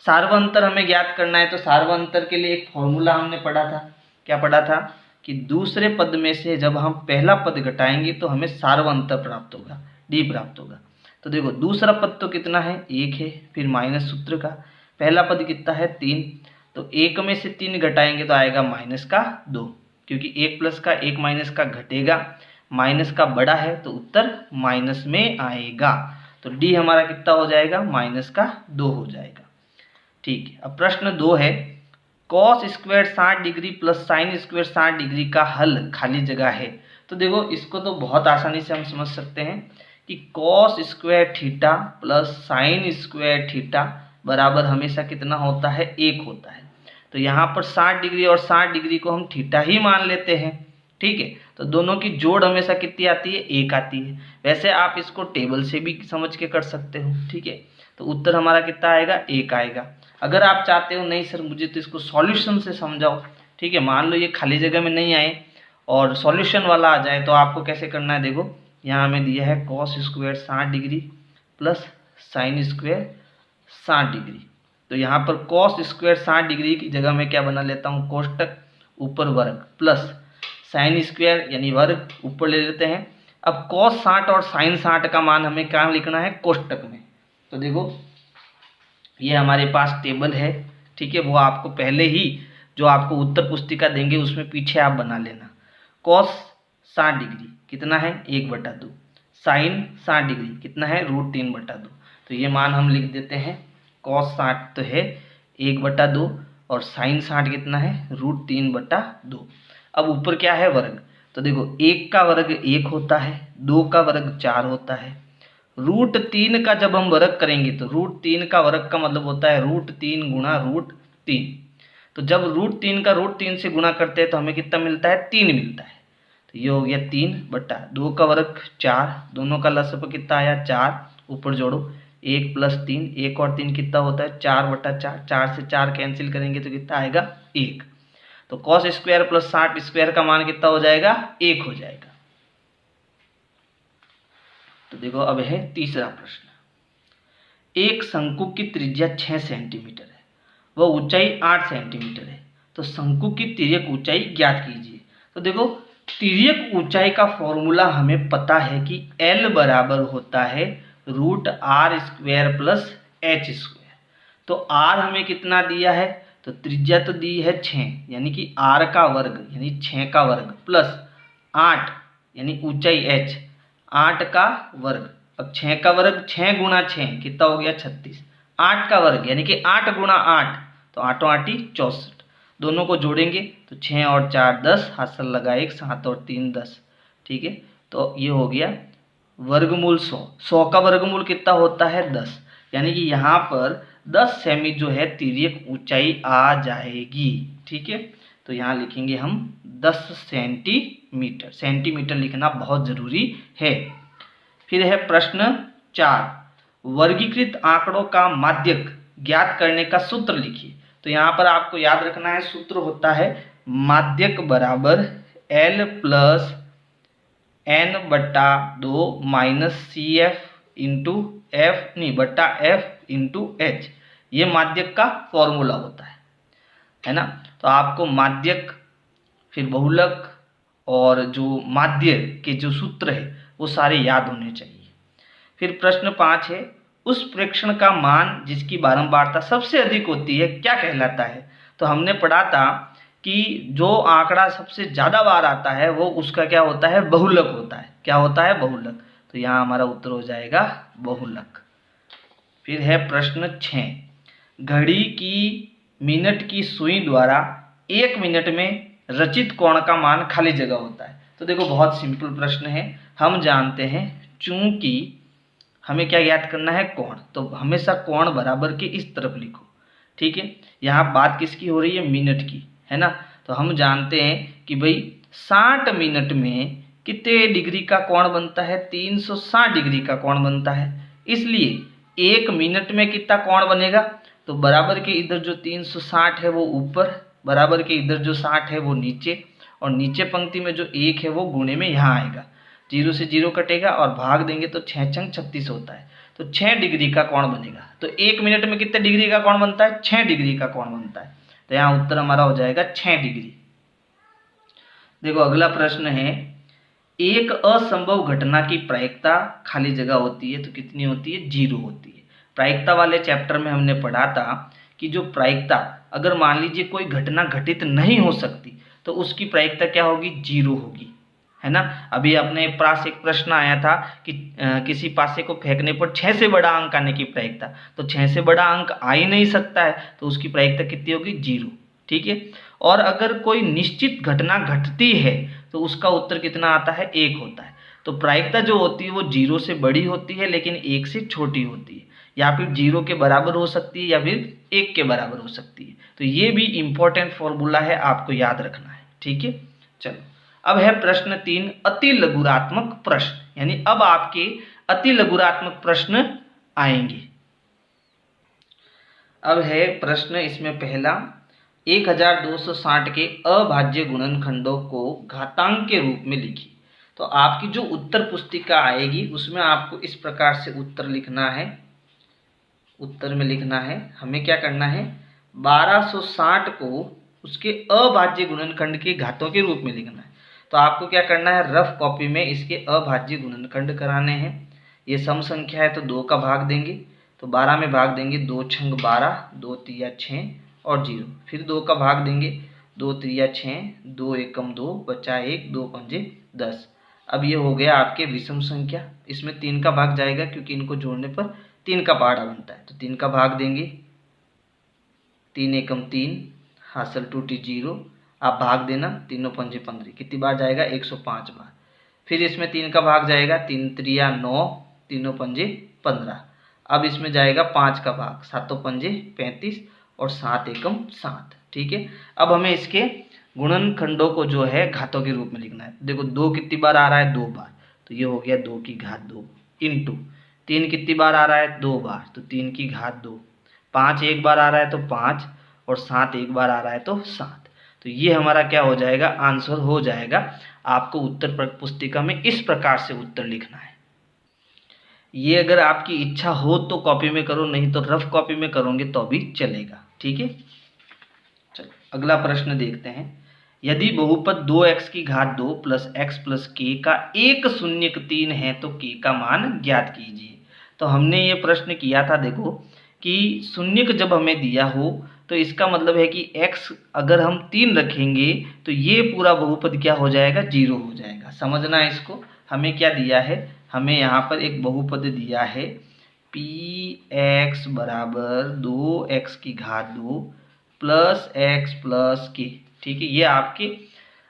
सार्वअंतर हमें ज्ञात करना है, तो सार्वअंतर के लिए एक फॉर्मूला हमने पढ़ा था, क्या पढ़ा था कि दूसरे पद में से जब हम पहला पद घटाएंगे तो हमें सार्वअंतर प्राप्त होगा, डी प्राप्त होगा। तो देखो दूसरा पद तो कितना है, 1 है, फिर माइनस सूत्र का, पहला पद कितना है, 3, तो 1 में से 3 घटाएंगे तो आएगा -2, क्योंकि 1 प्लस का 1 माइनस का घटेगा, माइनस का बड़ा है तो उत्तर माइनस में आएगा। तो डी हमारा कितना हो जाएगा, -2 हो जाएगा। ठीक है, अब प्रश्न 2 है, cos square 60 degree plus sine square 60 degree का हल खाली जगह है। तो देखो इसको तो बहुत आसानी से हम समझ सकते हैं कि cos square theta plus sine square theta बराबर हमेशा कितना होता है, 1 होता है। तो यहाँ पर 60 डिग्री और 60 डिग्री को हम थीटा ही मान लेते हैं। ठीक है, तो दोनों की जोड़ हमेशा कितनी आती है, 1 आती है। वैसे आप इसको टेबल से भी समझ के कर सकते हो। ठीक है, तो उत्तर हमारा कितना आएगा, 1 आएगा। अगर आप चाहते हो नहीं सर मुझे तो इसको सॉल्यूशन से समझाओ, ठीक है, मान लो ये खाली जगह में नहीं आए और सॉल्यूशन वाला आ जाए, तो आपको कैसे करना है, देखो यहाँ हमें दिया है cos square 60 degree plus sine square 60 degree. तो यहाँ पर cos स्क्वायर 60 डिग्री की जगह में क्या बना लेता हूँ, कोष्टक ऊपर वर्ग प्लस साइन स्क्वायर यानी वर्ग ऊपर ले लेते हैं। अब cos 60 और साइन 60 का मान हमें कहाँ लिखना है, कोष्टक में। तो देखो ये हमारे पास टेबल है, ठीक है, वो आपको पहले ही जो आपको उत्तर पुस्तिका देंगे उसमें पीछे आप बना लेना। कॉस 60 डिग्री कितना है 1/2, साइन 60 डिग्री कितना है √3/2। तो ये मान हम लिख देते हैं, कॉस 60 तो है 1/2 और साइन 60 कितना है √3/2। अब ऊपर क्या है वर्ग, तो देखो 1 का वर्ग 1 होता है, 2 का वर्ग 4 होता है, √3 का जब हम वर्ग करेंगे तो √3 का वर्ग का मतलब होता है √3 गुणा √3। तो जब √3 का √3 से गुणा करते हैं तो हमें कितना मिलता है 3 मिलता है। तो ये हो गया 3/2 का वर्ग 4, दोनों का लसअ कितना आया 4, ऊपर जोड़ो 1 + 3, 1 और 3 कितना होता है 4/4, 4 से 4 कैंसिल करेंगे तो कितना आएगा 1। तो cos स्क्वायर प्लस 60 स्क्वायर का मान कितना हो जाएगा 1 हो जाएगा। तो देखो अब है तीसरा प्रश्न। एक शंकु की त्रिज्या 6 सेंटीमीटर है, वह ऊंचाई 8 सेंटीमीटर है, तो शंकु की तिर्यक ऊंचाई ज्ञात कीजिए। तो देखो तिर्यक ऊंचाई का फॉर्मूला हमें पता है कि L बराबर होता है √r² प्लस h²। तो r हमें कितना दिया है, तो त्रिज्या तो दी है 6 यानी कि r का वर्ग यानी 6 का वर्ग प्लस 8 यानी ऊंचाई h 8 का वर्ग। अब 6 का वर्ग 6 गुणा 6 कितना हो गया 36, 8 का वर्ग यानी कि 8 गुणा 8 तो 8 8 64, दोनों को जोड़ेंगे तो 6 और 4 10, हाथ लगा 1, 7 और 3 10, ठीक है। तो ये हो गया वर्गमूल 100, 100 का वर्गमूल कितना होता है 10, यानी कि यहाँ पर 10 सेमी जो है तिर्यक ऊंचाई आ जाएगी, ठीक है। तो यहाँ लिखेंगे हम 10 सेंटीमीटर, सेंटीमीटर लिखना बहुत ज़रूरी है। फिर है प्रश्न 4, वर्गीकृत आंकड़ों का माध्यक ज्ञात करने का सूत्र लिखिए। तो यहाँ पर आपको याद रखना है सूत्र होता है माध्यक बराबर L + n/2 - CF × F ये माध्यक का फॉर्मूला होता है ना। तो आपको माध्यक फिर बहुलक और जो माध्य के जो सूत्र है वो सारे याद होने चाहिए। फिर प्रश्न 5 है, उस प्रेक्षण का मान जिसकी बारंबारता सबसे अधिक होती है क्या कहलाता है। तो हमने पढ़ा था कि जो आंकड़ा सबसे ज़्यादा बार आता है वो उसका क्या होता है बहुलक होता है। क्या होता है बहुलक। तो यहाँ हमारा उत्तर हो जाएगा बहुलक। फिर है प्रश्न 6, घड़ी की मिनट की सुई द्वारा 1 मिनट में रचित कोण का मान खाली जगह होता है। तो देखो बहुत सिंपल प्रश्न है, हम जानते हैं चूंकि हमें क्या ज्ञात करना है कोण, तो हमेशा कोण बराबर के इस तरफ लिखो, ठीक है। यहाँ बात किसकी हो रही है मिनट की, है ना। तो हम जानते हैं कि भाई 60 मिनट में कितने डिग्री का कोण बनता है 360 डिग्री का कोण बनता है। इसलिए 1 मिनट में कितना कोण बनेगा, तो बराबर के इधर जो 360 है वो ऊपर, बराबर के इधर जो 60 है वो नीचे, और नीचे पंक्ति में जो 1 है वो गुणे में यहाँ आएगा, 0 से 0 कटेगा और भाग देंगे तो 6 छंग 36 होता है। तो 6 डिग्री का कोण बनेगा। तो 1 मिनट में कितने डिग्री का कोण बनता है 6 डिग्री का कोण बनता है। तो यहाँ उत्तर हमारा हो जाएगा 6 डिग्री। देखो अगला प्रश्न है, एक असंभव घटना की प्रायिकता खाली जगह होती है तो कितनी होती है 0 होती है। प्रायिकता वाले चैप्टर में हमने पढ़ा था कि जो प्रायिकता अगर मान लीजिए कोई घटना घटित नहीं हो सकती तो उसकी प्रायिकता क्या होगी 0 होगी, है ना। अभी अपने पास एक प्रश्न आया था कि किसी पासे को फेंकने पर 6 से बड़ा अंक आने की प्रायिकता, तो 6 से बड़ा अंक आ ही नहीं सकता है तो उसकी प्रायिकता कितनी होगी 0, ठीक है। और अगर कोई निश्चित घटना घटती है तो उसका उत्तर कितना आता है 1 होता है। तो प्रायिकता जो होती है वो 0 से बड़ी होती है लेकिन 1 से छोटी होती है, या फिर 0 के बराबर हो सकती है या फिर 1 के बराबर हो सकती है। तो ये भी इंपॉर्टेंट फॉर्मूला है, आपको याद रखना है, ठीक है। चलो अब है प्रश्न 3, अति लघुरात्मक प्रश्न, यानी अब आपके अति लघुरात्मक प्रश्न आएंगे। अब है प्रश्न इसमें पहला, 1260 के अभाज्य गुणनखंडों को घातांक के रूप में लिखिए। तो आपकी जो उत्तर पुस्तिका आएगी उसमें आपको इस प्रकार से उत्तर लिखना है। उत्तर में लिखना है हमें क्या करना है 1260 को उसके अभाज्य गुणनखंड के घातों के रूप में लिखना है। तो आपको क्या करना है रफ कॉपी में इसके अभाज्य गुणनखंड कराने हैं। ये सम संख्या है तो 2 का भाग देंगे, तो 12 में भाग देंगे 2 छंग 12, 2 तिया 6 और 0, फिर 2 का भाग देंगे, 2 त्रिया 6, 2 एकम 2, बचा 1, 2 पंजे 10। अब ये हो गया आपके विषम संख्या, इसमें 3 का भाग जाएगा क्योंकि इनको जोड़ने पर 3 का पहाड़ा बनता है, तो 3 का भाग देंगे, 3 एकम 3, हासिल टूटी 0, आप भाग देना, तीनों पंजे 15, कितनी बार जाएगा 105 बार। फिर इसमें 3 का भाग जाएगा, 3 त्रिया 9, तीनों पंजे 15। अब इसमें जाएगा 5 का भाग, सातों पंजे 35 और 7 एकम 7। ठीक है, अब हमें इसके गुणनखंडों को जो है घातों के रूप में लिखना है। देखो 2 कितनी बार आ रहा है, 2 बार, तो ये हो गया 2 की घात 2 इंटू 3 कितनी बार आ रहा है, 2 बार, तो 3 की घात 2, 5 एक बार आ रहा है तो 5 और 7 एक बार आ रहा है तो 7। तो ये हमारा क्या हो जाएगा, आंसर हो जाएगा। आपको उत्तर पुस्तिका में इस प्रकार से उत्तर लिखना है। ये अगर आपकी इच्छा हो तो कॉपी में करो, नहीं तो रफ कॉपी में करोगे तो भी चलेगा। ठीक है, चलो अगला प्रश्न देखते हैं। यदि बहुपद 2x की घात 2 प्लस एक्स प्लस के का एक शून्यक 3 है तो k का मान ज्ञात कीजिए। तो हमने ये प्रश्न किया था, देखो कि शून्यक जब हमें दिया हो तो इसका मतलब है कि x अगर हम 3 रखेंगे तो ये पूरा बहुपद क्या हो जाएगा, 0 हो जाएगा। समझना है इसको। हमें क्या दिया है, हमें यहाँ पर एक बहुपद दिया है px बराबर 2x की घात 2 प्लस एक्स प्लस के। ठीक है, ये आपके,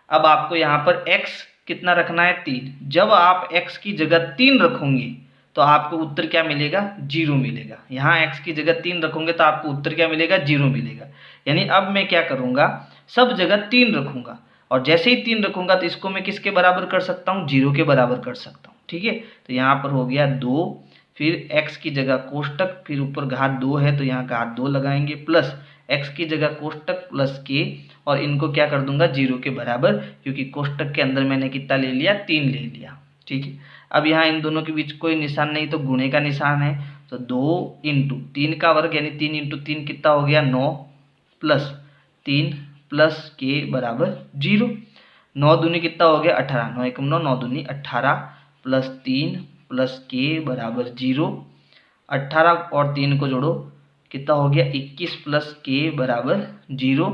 अब आपको यहाँ पर x कितना रखना है, 3। जब आप x की जगह 3 रखोगे तो आपको उत्तर क्या मिलेगा, 0 मिलेगा। यहाँ x की जगह 3 रखोगे तो आपको उत्तर क्या मिलेगा, 0 मिलेगा। यानी अब मैं क्या करूँगा, सब जगह 3 रखूँगा और जैसे ही 3 रखूँगा तो इसको मैं किसके बराबर कर सकता हूँ, 0 के बराबर कर सकता हूँ। ठीक है, तो यहाँ पर हो गया 2, फिर x की जगह कोष्टक, फिर ऊपर घात 2 है तो यहाँ घात 2 लगाएंगे, प्लस x की जगह कोष्टक प्लस k, और इनको क्या कर दूंगा 0 के बराबर, क्योंकि कोष्टक के अंदर मैंने कितना ले लिया, 3 ले लिया। ठीक है, अब यहाँ इन दोनों के बीच कोई निशान नहीं तो गुणे का निशान है, तो 2 इंटू 3 का वर्ग यानी 3 इंटू 3 कितना हो गया 9 प्लस 3 प्लस के बराबर 0। 9 दूनी कितना हो गया 18, 9 एकम 9, 9 दूनी 18 प्लस 3 प्लस के बराबर 0। 18 और 3 को जोड़ो कितना हो गया 21 प्लस के बराबर 0।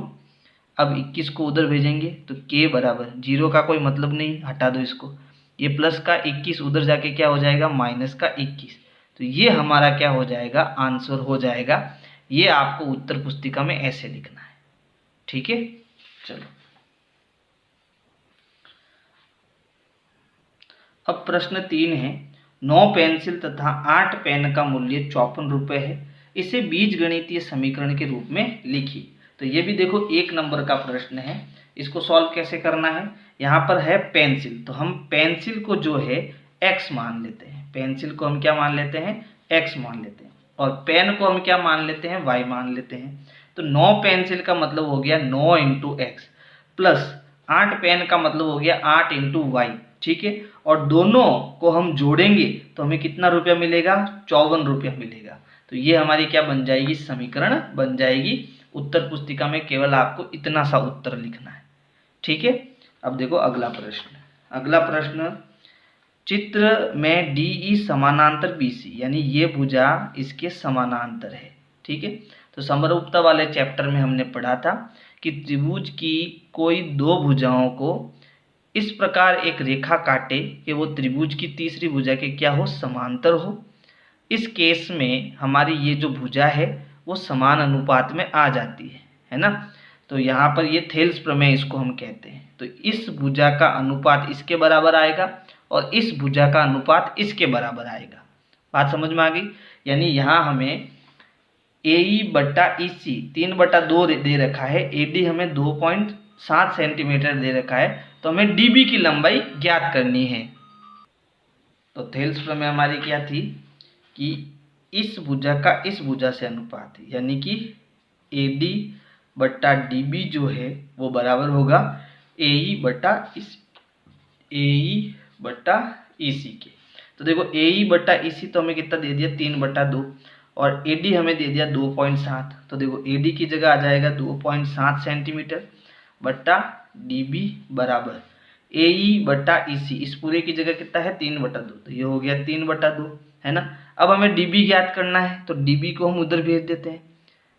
अब 21 को उधर भेजेंगे तो के बराबर 0 का कोई मतलब नहीं, हटा दो इसको। ये प्लस का 21 उधर जाके क्या हो जाएगा, माइनस का 21। तो ये हमारा क्या हो जाएगा, आंसर हो जाएगा। ये आपको उत्तर पुस्तिका में ऐसे लिखना है। ठीक है, चलो अब प्रश्न 3 है। 9 पेंसिल तथा 8 पेन का मूल्य 54 रुपये है, इसे बीजगणितीय समीकरण के रूप में लिखिए। तो ये भी देखो 1 नंबर का प्रश्न है। इसको सॉल्व कैसे करना है, यहाँ पर है पेंसिल, तो हम पेंसिल को जो है x मान लेते हैं। पेंसिल को हम क्या मान लेते हैं, x मान लेते हैं, और पेन को हम क्या मान लेते हैं, y मान लेते हैं। तो 9 पेंसिल का मतलब हो गया 9 इंटू एक्स, प्लस 8 पेन का मतलब हो गया 8 इंटू वाई। ठीक है, और दोनों को हम जोड़ेंगे तो हमें कितना रुपया मिलेगा, 54 रुपया मिलेगा। तो ये हमारी क्या बन जाएगी, समीकरण बन जाएगी। उत्तर पुस्तिका में केवल आपको इतना सा उत्तर लिखना है। ठीक है, अब देखो अगला प्रश्न। अगला प्रश्न, चित्र में DE समानांतर BC, यानी ये भुजा इसके समानांतर है। ठीक है, तो समरूपता वाले चैप्टर में हमने पढ़ा था कि त्रिभुज की कोई दो भुजाओं को इस प्रकार एक रेखा काटे कि वो त्रिभुज की तीसरी भुजा के क्या हो, समांतर हो। इस केस में हमारी ये जो भुजा है वो समान अनुपात में आ जाती है ना। तो यहाँ पर ये थेल्स प्रमेय इसको हम कहते हैं। तो इस भुजा का अनुपात इसके बराबर आएगा और इस भुजा का अनुपात इसके बराबर आएगा। बात समझ में आ गई। यानी यहाँ हमें AE बट्टा EC 3/2 दे रखा है, AD हमें 2.7 सेंटीमीटर दे रखा है, तो हमें DB की लंबाई ज्ञात करनी है। तो थेल्स प्रमेय हमारी क्या थी कि इस भुजा का इस भुजा से अनुपात है, यानी कि AD बट्टा DB जो है वो बराबर होगा AE बट्टा EC के। तो देखो AE बट्टा EC तो हमें कितना दे दिया 3/2 और AD हमें दे दिया 2.7। तो देखो AD की जगह आ जाएगा 2.7 सेंटीमीटर बट्टा DB बराबर AE बट्टा EC, इस पूरे की जगह कितना है 3/2। तो ये हो गया 3/2 है ना। अब हमें DB ज्ञात करना है तो DB को हम उधर भेज देते हैं,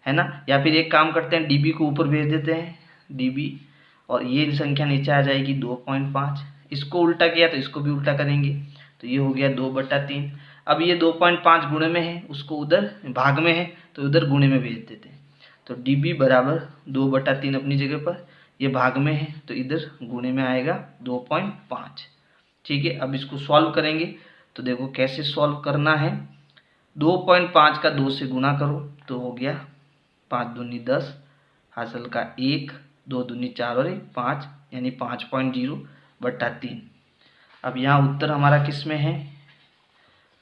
है ना। या फिर एक काम करते हैं, डीबी को ऊपर भेज देते हैं, डीबी, और ये संख्या नीचे आ जाएगी 2.5। इसको उल्टा किया तो इसको भी उल्टा करेंगे, तो ये हो गया 2/3। अब ये 2.5 गुणे में है, उसको उधर भाग में है तो उधर गुणे में भेज देते हैं। तो डीबी बराबर 2/3 अपनी जगह पर, ये भाग में है तो इधर गुणे में आएगा 2.5। ठीक है, अब इसको सॉल्व करेंगे। तो देखो कैसे सॉल्व करना है। 2.5 का 2 से गुणा करो तो हो गया 5 दूनी 10, हासिल का 1, 2 दूनी 4 और 1 5, यानी 5.0/3। अब यहाँ उत्तर हमारा किस में है,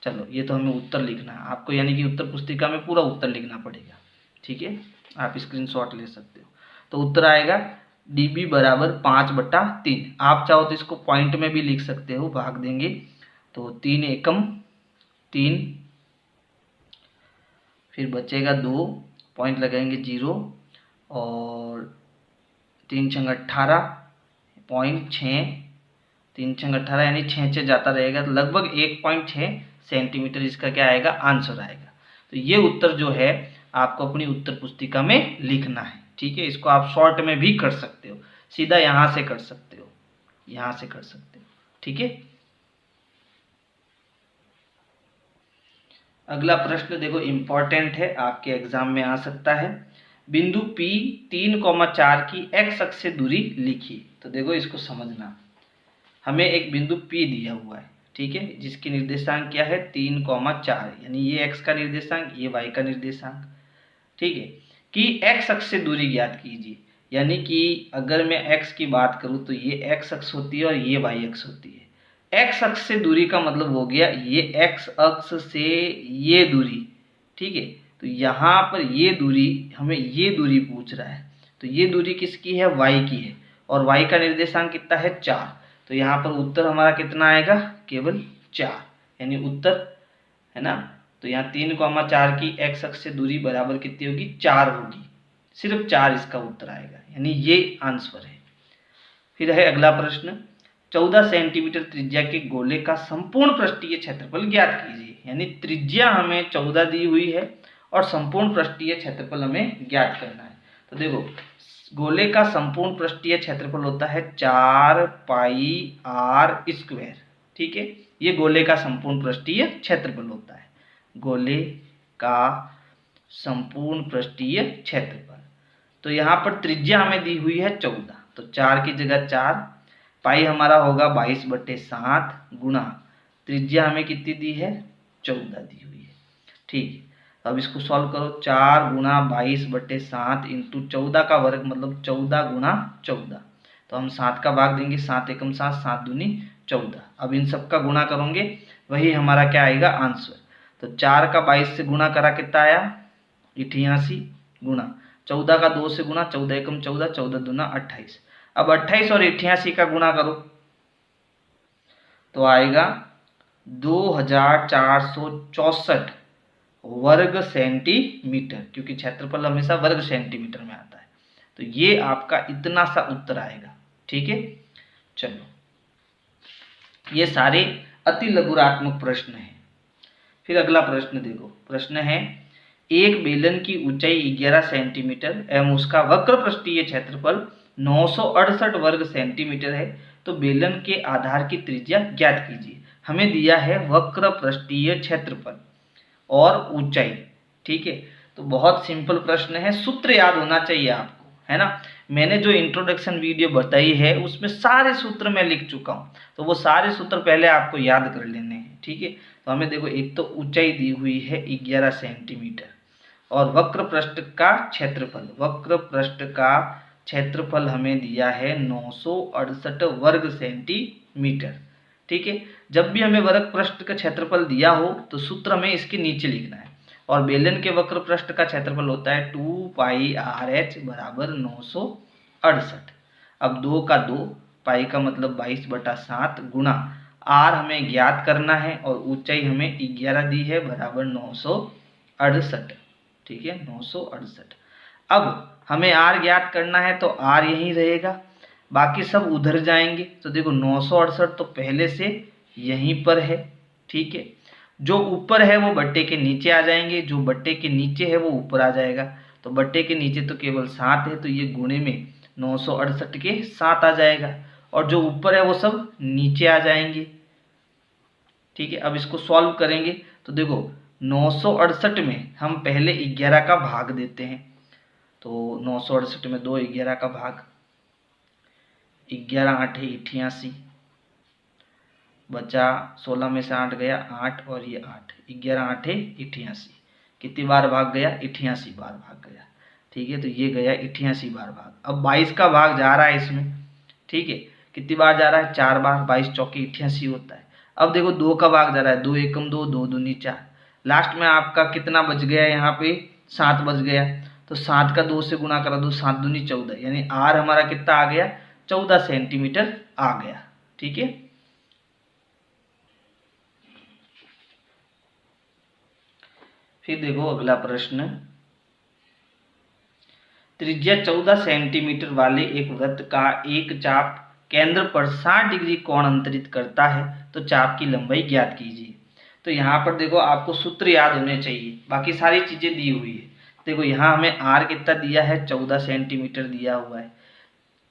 चलो ये तो हमें उत्तर लिखना है आपको, यानी कि उत्तर पुस्तिका में पूरा उत्तर लिखना पड़ेगा। ठीक है, आप स्क्रीनशॉट ले सकते हो। तो उत्तर आएगा dB बराबर 5/3। आप चाहो तो इसको पॉइंट में भी लिख सकते हो, भाग देंगे तो 3 एकम 3, फिर बचेगा 2, पॉइंट लगाएंगे 0, और 3 छंग 18.6, 3 छंग 18 यानी 6 जाता रहेगा, तो लगभग 1.6 सेंटीमीटर इसका क्या आएगा, आंसर आएगा। तो ये उत्तर जो है आपको अपनी उत्तर पुस्तिका में लिखना है। ठीक है, इसको आप शॉर्ट में भी कर सकते हो, सीधा यहाँ से कर सकते हो, यहाँ से कर सकते हो। ठीक है, अगला प्रश्न देखो इंपॉर्टेंट है, आपके एग्जाम में आ सकता है। बिंदु P 3,4 की x अक्ष से दूरी लिखिए। तो देखो इसको समझना, हमें एक बिंदु P दिया हुआ है, ठीक है, जिसकी निर्देशांक क्या है 3,4, यानी ये x का निर्देशांक, ये y का निर्देशांक। ठीक है, कि x अक्ष से दूरी ज्ञात कीजिए, यानी कि अगर मैं x की बात करूं तो ये x अक्ष होती है और ये y अक्ष होती है। x अक्ष से दूरी का मतलब हो गया ये x अक्ष से ये दूरी। ठीक है, तो यहाँ पर ये दूरी, हमें ये दूरी पूछ रहा है, तो ये दूरी किसकी है, y की है, और y का निर्देशांक कितना है 4। तो यहाँ पर उत्तर हमारा कितना आएगा, केवल 4, यानी उत्तर है ना। तो यहाँ 3,4 की x अक्ष से दूरी बराबर कितनी होगी, 4 होगी, सिर्फ 4 इसका उत्तर आएगा, यानी ये आंसर है। फिर है अगला प्रश्न, 14 सेंटीमीटर त्रिज्या के गोले का संपूर्ण पृष्ठीय क्षेत्रफल ज्ञात कीजिए। यानी त्रिज्या हमें 14 दी हुई है और संपूर्ण पृष्ठीय क्षेत्रफल हमें ज्ञात करना है। तो देखो गोले का संपूर्ण पृष्ठीय क्षेत्रफल होता है 4πr²। ठीक है, ये गोले का संपूर्ण पृष्ठीय क्षेत्रफल होता है, गोले का संपूर्ण पृष्ठीय क्षेत्रफल। तो यहाँ पर त्रिज्या हमें दी हुई है 14, तो 4 की जगह 4, पाई हमारा होगा 22/7 गुणा त्रिज्या हमें कितनी दी है, 14 दी हुई है। ठीक, अब इसको सॉल्व करो, 4 गुणा 22/7 इंटू 14 का वर्ग, मतलब 14 गुणा 14। तो हम 7 का भाग देंगे, 7 एकम 7, 7 दूनी 14। अब इन सब का गुणा करोगे, वही हमारा क्या आएगा, आंसर। तो 4 का 22 से गुणा करा कितना आया, 88, गुणा 14 का 2 से गुणा, 14 एकम 14, 14 दूना 28। अब 28 और 88 का गुणा करो तो आएगा 2464 वर्ग सेंटीमीटर, क्योंकि क्षेत्रफल हमेशा वर्ग सेंटीमीटर में आता है। तो ये आपका इतना सा उत्तर आएगा। ठीक है, चलो ये सारे अति लघुरात्मक प्रश्न हैं। फिर अगला प्रश्न देखो, प्रश्न है एक बेलन की ऊंचाई 11 सेंटीमीटर एवं उसका वक्र पृष्ठीय क्षेत्रफल 968 वर्ग सेंटीमीटर है, तो बेलन के आधार की त्रिज्या ज्ञात कीजिए। हमें दिया है वक्र पृष्ठीय क्षेत्रफल और ऊंचाई। ठीक है, तो बहुत सिंपल प्रश्न है, सूत्र याद होना चाहिए आपको, है ना। मैंने जो इंट्रोडक्शन वीडियो बताई है उसमें सारे सूत्र मैं लिख चुका हूँ, तो वो सारे सूत्र पहले आपको याद कर लेने हैं। ठीक है, तो हमें देखो एक तो ऊंचाई दी हुई है 11 सेंटीमीटर और वक्र पृष्ठ का क्षेत्रफल, वक्र पृष्ठ का क्षेत्रफल हमें दिया है 968 वर्ग सेंटीमीटर। ठीक है, जब भी हमें वर्ग पृष्ठ का क्षेत्रफल दिया हो तो सूत्र हमें इसके नीचे लिखना है, और बेलन के वक्र पृष्ठ का क्षेत्रफल होता है 2πrh बराबर 968। अब 2 का 2, पाई का मतलब 22/7 गुणा r हमें ज्ञात करना है और ऊंचाई हमें 11 दी है बराबर 968। ठीक है, 968। अब हमें r ज्ञात करना है तो r यहीं रहेगा, बाकी सब उधर जाएंगे। तो देखो 968 तो पहले से यहीं पर है। ठीक है, जो ऊपर है वो बट्टे के नीचे आ जाएंगे, जो बट्टे के नीचे है वो ऊपर आ जाएगा। तो बट्टे के नीचे तो केवल 7 है, तो ये गुणे में 968 के 7 आ जाएगा, और जो ऊपर है वो सब नीचे आ जाएंगे। ठीक है, अब इसको सॉल्व करेंगे तो देखो 968 में हम पहले 11 का भाग देते हैं, तो 968 में 2 11 का भाग, 11 8 88, बचा 16 में से 8 गया 8 और ये 8, 11 8 88, कितनी बार भाग गया? 88 बार भाग गया। ठीक है, तो ये गया 88 बार भाग। अब 22 का भाग जा रहा है इसमें। ठीक है, कितनी बार जा रहा है? 4 बार, 22 चौके 88 होता है। अब देखो 2 का भाग जा रहा है, 2 एकम 2, 2 दूनी 4, लास्ट में आपका कितना बच गया? यहाँ पे 7 बच गया, तो 7 का 2 से गुणा करा दो, 7 दूनी 14, यानी आर हमारा कितना आ गया? 14 सेंटीमीटर आ गया। ठीक है, फिर देखो अगला प्रश्न, त्रिज्या 14 सेंटीमीटर वाले एक वृत्त का एक चाप केंद्र पर 60 डिग्री कोण अंतरित करता है, तो चाप की लंबाई ज्ञात कीजिए। तो यहाँ पर देखो आपको सूत्र याद होने चाहिए, बाकी सारी चीजें दी हुई है। देखो यहाँ हमें आर कितना दिया है? 14 सेंटीमीटर दिया हुआ है।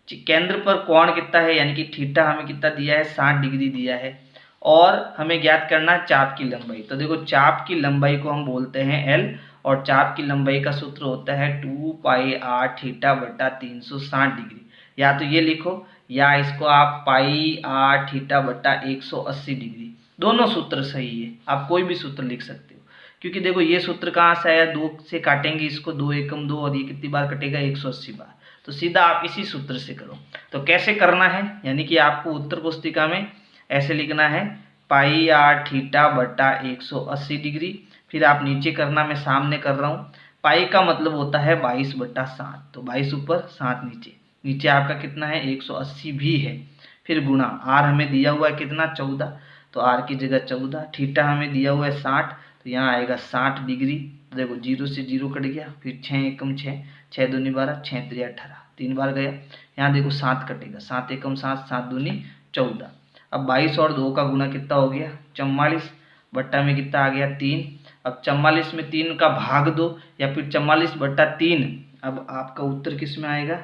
केंद्र पर कोण कितना है, यानी कि थीटा हमें कितना दिया है? 60 डिग्री दिया है, और हमें ज्ञात करना है चाप की लंबाई। तो देखो चाप की लंबाई को हम बोलते हैं एल, और चाप की लंबाई का सूत्र होता है 2 पाई आर थीटा बटा 360 डिग्री। या तो ये लिखो, या इसको आप पाई आर थीटा बटा 180 डिग्री, दोनों सूत्र सही है, आप कोई भी सूत्र लिख सकते हो। क्योंकि देखो ये सूत्र कहाँ से आया? 2 से काटेंगे इसको, 2 एकम 2, और ये कितनी बार कटेगा? 180 बार, तो सीधा आप इसी सूत्र से करो। तो कैसे करना है, यानी कि आपको उत्तर पुस्तिका में ऐसे लिखना है, पाई आर थीटा बटा 180 डिग्री, फिर आप नीचे करना, मैं सामने कर रहा हूँ। पाई का मतलब होता है 22 बटा 7, तो 22 ऊपर 7 नीचे, नीचे आपका कितना है? 180 भी है, फिर गुणा, आर हमें दिया हुआ है कितना? 14, तो आर की जगह 14, थीटा हमें दिया हुआ है 60, तो यहाँ आएगा 60 डिग्री। तो देखो 0 से 0 कट गया, फिर 6 एकम 6, 6 दूनी 12, 6 3 18, 3 बार गया। यहाँ देखो 7 कटेगा, 7 एकम 7, 7 दूनी 14। अब 22 और 2 का गुना कितना हो गया? 44, बट्टा में कितना आ गया? 3। अब 44 में 3 का भाग दो, या फिर 44 बट्टा 3, अब आपका उत्तर किस में आएगा?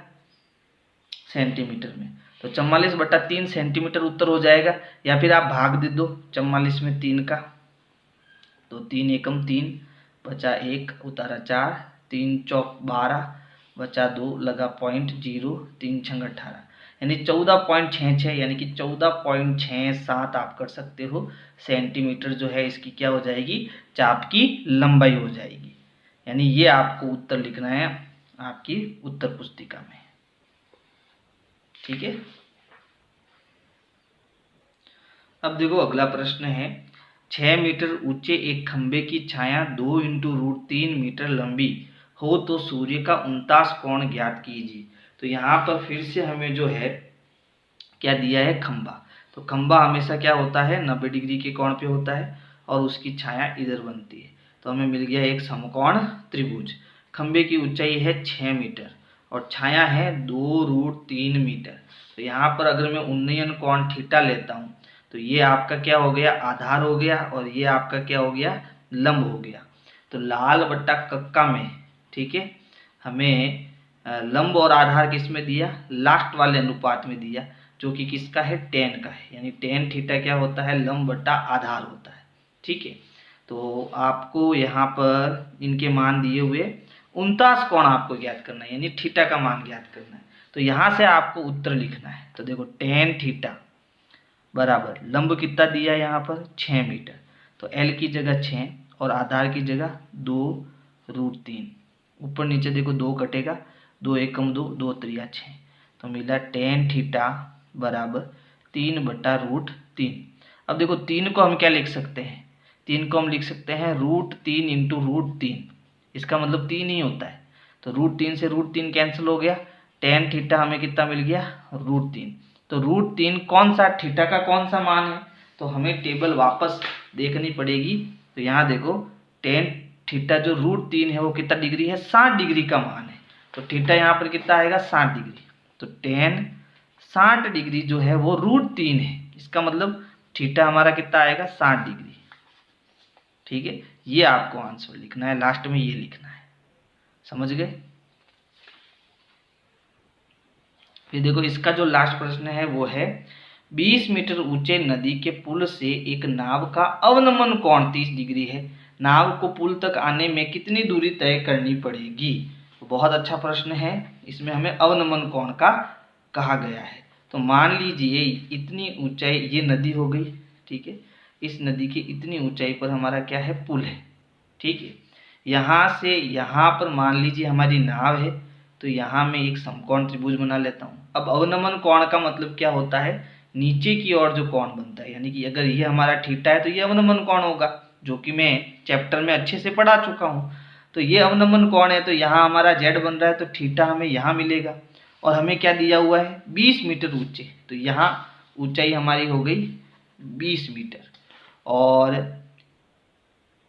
सेंटीमीटर में। तो 44 बट्टा 3 सेंटीमीटर उत्तर हो जाएगा, या फिर आप भाग दे दो 44 में 3 का, तो 3 एकम 3, बचा 1, उतारा 4, 3 चौक 12, बचा 2, लगा पॉइंट 0, 3 छंग 18, यानी 14.66, यानी कि 14.67 आप कर सकते हो सेंटीमीटर जो है इसकी क्या हो जाएगी? चाप की लंबाई हो जाएगी। यानी ये आपको उत्तर लिखना है आपकी उत्तर पुस्तिका में। ठीक है, अब देखो अगला प्रश्न है, 6 मीटर ऊंचे एक खंबे की छाया 2 × √3 मीटर लंबी हो तो सूर्य का 49 कोण ज्ञात कीजिए। तो यहाँ पर फिर से हमें जो है क्या दिया है? खंबा। तो खंबा हमेशा क्या होता है? 90 डिग्री के कोण पे होता है, और उसकी छाया इधर बनती है। तो हमें मिल गया एक समकोण त्रिभुज। खंबे की ऊंचाई है 6 मीटर और छाया है 2 √3 मीटर। तो यहाँ पर अगर मैं उन्नयन कोण थीटा लेता हूँ, तो ये आपका क्या हो गया? आधार हो गया, और ये आपका क्या हो गया? लंब हो गया। तो लाल बट्टा कक्का में, ठीक है, हमें लंब और आधार किस में दिया? लास्ट वाले अनुपात में दिया, जो कि किसका है? टेन का है। यानी टेन थीटा क्या होता है? लंब बट्टा आधार होता है। ठीक है, तो आपको यहाँ पर इनके मान दिए हुए 49 कोण आपको ज्ञात करना है, यानी थीटा का मान ज्ञात करना है। तो यहाँ से आपको उत्तर लिखना है। तो देखो टेन थीटा बराबर लंब कितना दिया है यहाँ पर? 6 मीटर, तो एल की जगह 6 और आधार की जगह 2 √3, ऊपर नीचे देखो 2 कटेगा, 2 एकम 2, 2 त्रिया 6, तो मिला टेन थीटा बराबर 3/√3। अब देखो 3 को हम क्या लिख सकते हैं? 3 को हम लिख सकते हैं √3 × √3, इसका मतलब 3 ही होता है। तो √3 से √3 कैंसिल हो गया, टेन थीटा हमें कितना मिल गया? √3। तो √3 कौन सा? थीटा का कौन सा मान है? तो हमें टेबल वापस देखनी पड़ेगी। तो यहाँ देखो टेन थीटा जो √3 है वो कितना डिग्री है? 60 डिग्री का मान है। तो थीटा यहाँ पर कितना आएगा? 60 डिग्री। तो टेन 60 डिग्री जो है वो √3 है, इसका मतलब थीटा हमारा कितना आएगा? 60 डिग्री। ठीक है, ये आपको आंसर लिखना है, लास्ट में ये लिखना है समझ गए। फिर देखो इसका जो लास्ट प्रश्न है वो है 20 मीटर ऊंचे नदी के पुल से एक नाव का अवनमन कोण 30 डिग्री है, नाव को पुल तक आने में कितनी दूरी तय करनी पड़ेगी। तो बहुत अच्छा प्रश्न है, इसमें हमें अवनमन कोण का कहा गया है। तो मान लीजिए इतनी ऊंचाई, ये नदी हो गई, ठीक है, इस नदी की इतनी ऊंचाई पर हमारा क्या है, पुल है, ठीक है। यहाँ से यहाँ पर मान लीजिए हमारी नाव है, तो यहाँ मैं एक समकोण त्रिभुज बना लेता हूँ। अब अवनमन कोण का मतलब क्या होता है, नीचे की ओर जो कोण बनता है, यानी कि अगर ये हमारा थीटा है तो ये अवनमन कोण होगा, जो कि मैं चैप्टर में अच्छे से पढ़ा चुका हूँ। तो ये अवनमन कोण है, तो यहाँ हमारा जेड बन रहा है, तो थीटा हमें यहाँ मिलेगा। और हमें क्या दिया हुआ है, 20 मीटर ऊंचे, तो यहाँ ऊंचाई हमारी हो गई 20 मीटर, और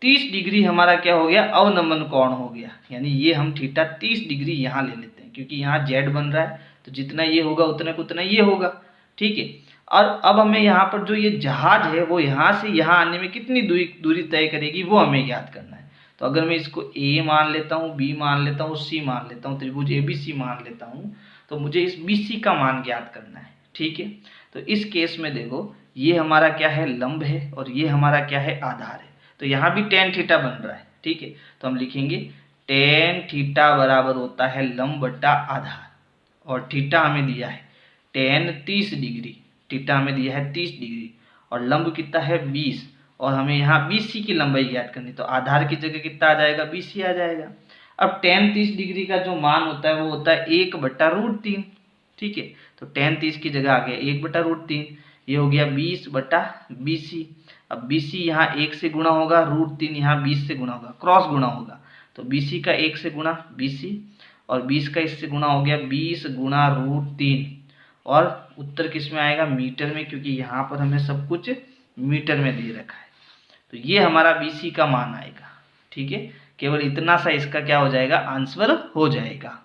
30 डिग्री हमारा क्या हो गया, अवनमन कोण हो गया। यानी ये हम थीटा 30 डिग्री यहाँ ले लेते हैं, क्योंकि यहाँ जेड बन रहा है, तो जितना ये होगा उतना को उतना ये होगा, ठीक है। और अब हमें यहाँ पर जो ये जहाज है वो यहाँ से यहाँ आने में कितनी दूरी तय करेगी, वो हमें ज्ञात करना है। तो अगर मैं इसको ए मान लेता हूँ, बी मान लेता हूँ, सी मान लेता हूँ, त्रिभुज ABC मान लेता हूँ, तो मुझे इस BC का मान ज्ञात करना है, ठीक है। तो इस केस में देखो, ये हमारा क्या है, लंब है, और ये हमारा क्या है, आधार है। तो यहाँ भी tan थीटा बन रहा है, ठीक है। तो हम लिखेंगे tan थीटा बराबर होता है लंब बटा आधार, और थीटा हमें दिया है tan 30 डिग्री, थीटा हमें दिया है 30 डिग्री, और लंब कितना है 20, और हमें यहाँ BC की लंबाई ज्ञात करनी, तो आधार की जगह कितना आ जाएगा, BC आ जाएगा। अब tan 30 डिग्री का जो मान होता है वो होता है 1/√3, ठीक है। तो tan 30 की जगह आ गया 1/√3, ये हो गया 20/BC। अब BC यहाँ 1 से गुणा होगा, √3 यहाँ 20 से गुणा होगा, क्रॉस गुणा होगा, तो BC का 1 से गुणा BC, और 20 का इससे गुणा हो गया 20 गुणा √3, और उत्तर किस में आएगा, मीटर में, क्योंकि यहाँ पर हमें सब कुछ मीटर में दे रखा है। तो ये हमारा BC का मान आएगा, ठीक है। केवल इतना सा इसका क्या हो जाएगा, आंसर हो जाएगा।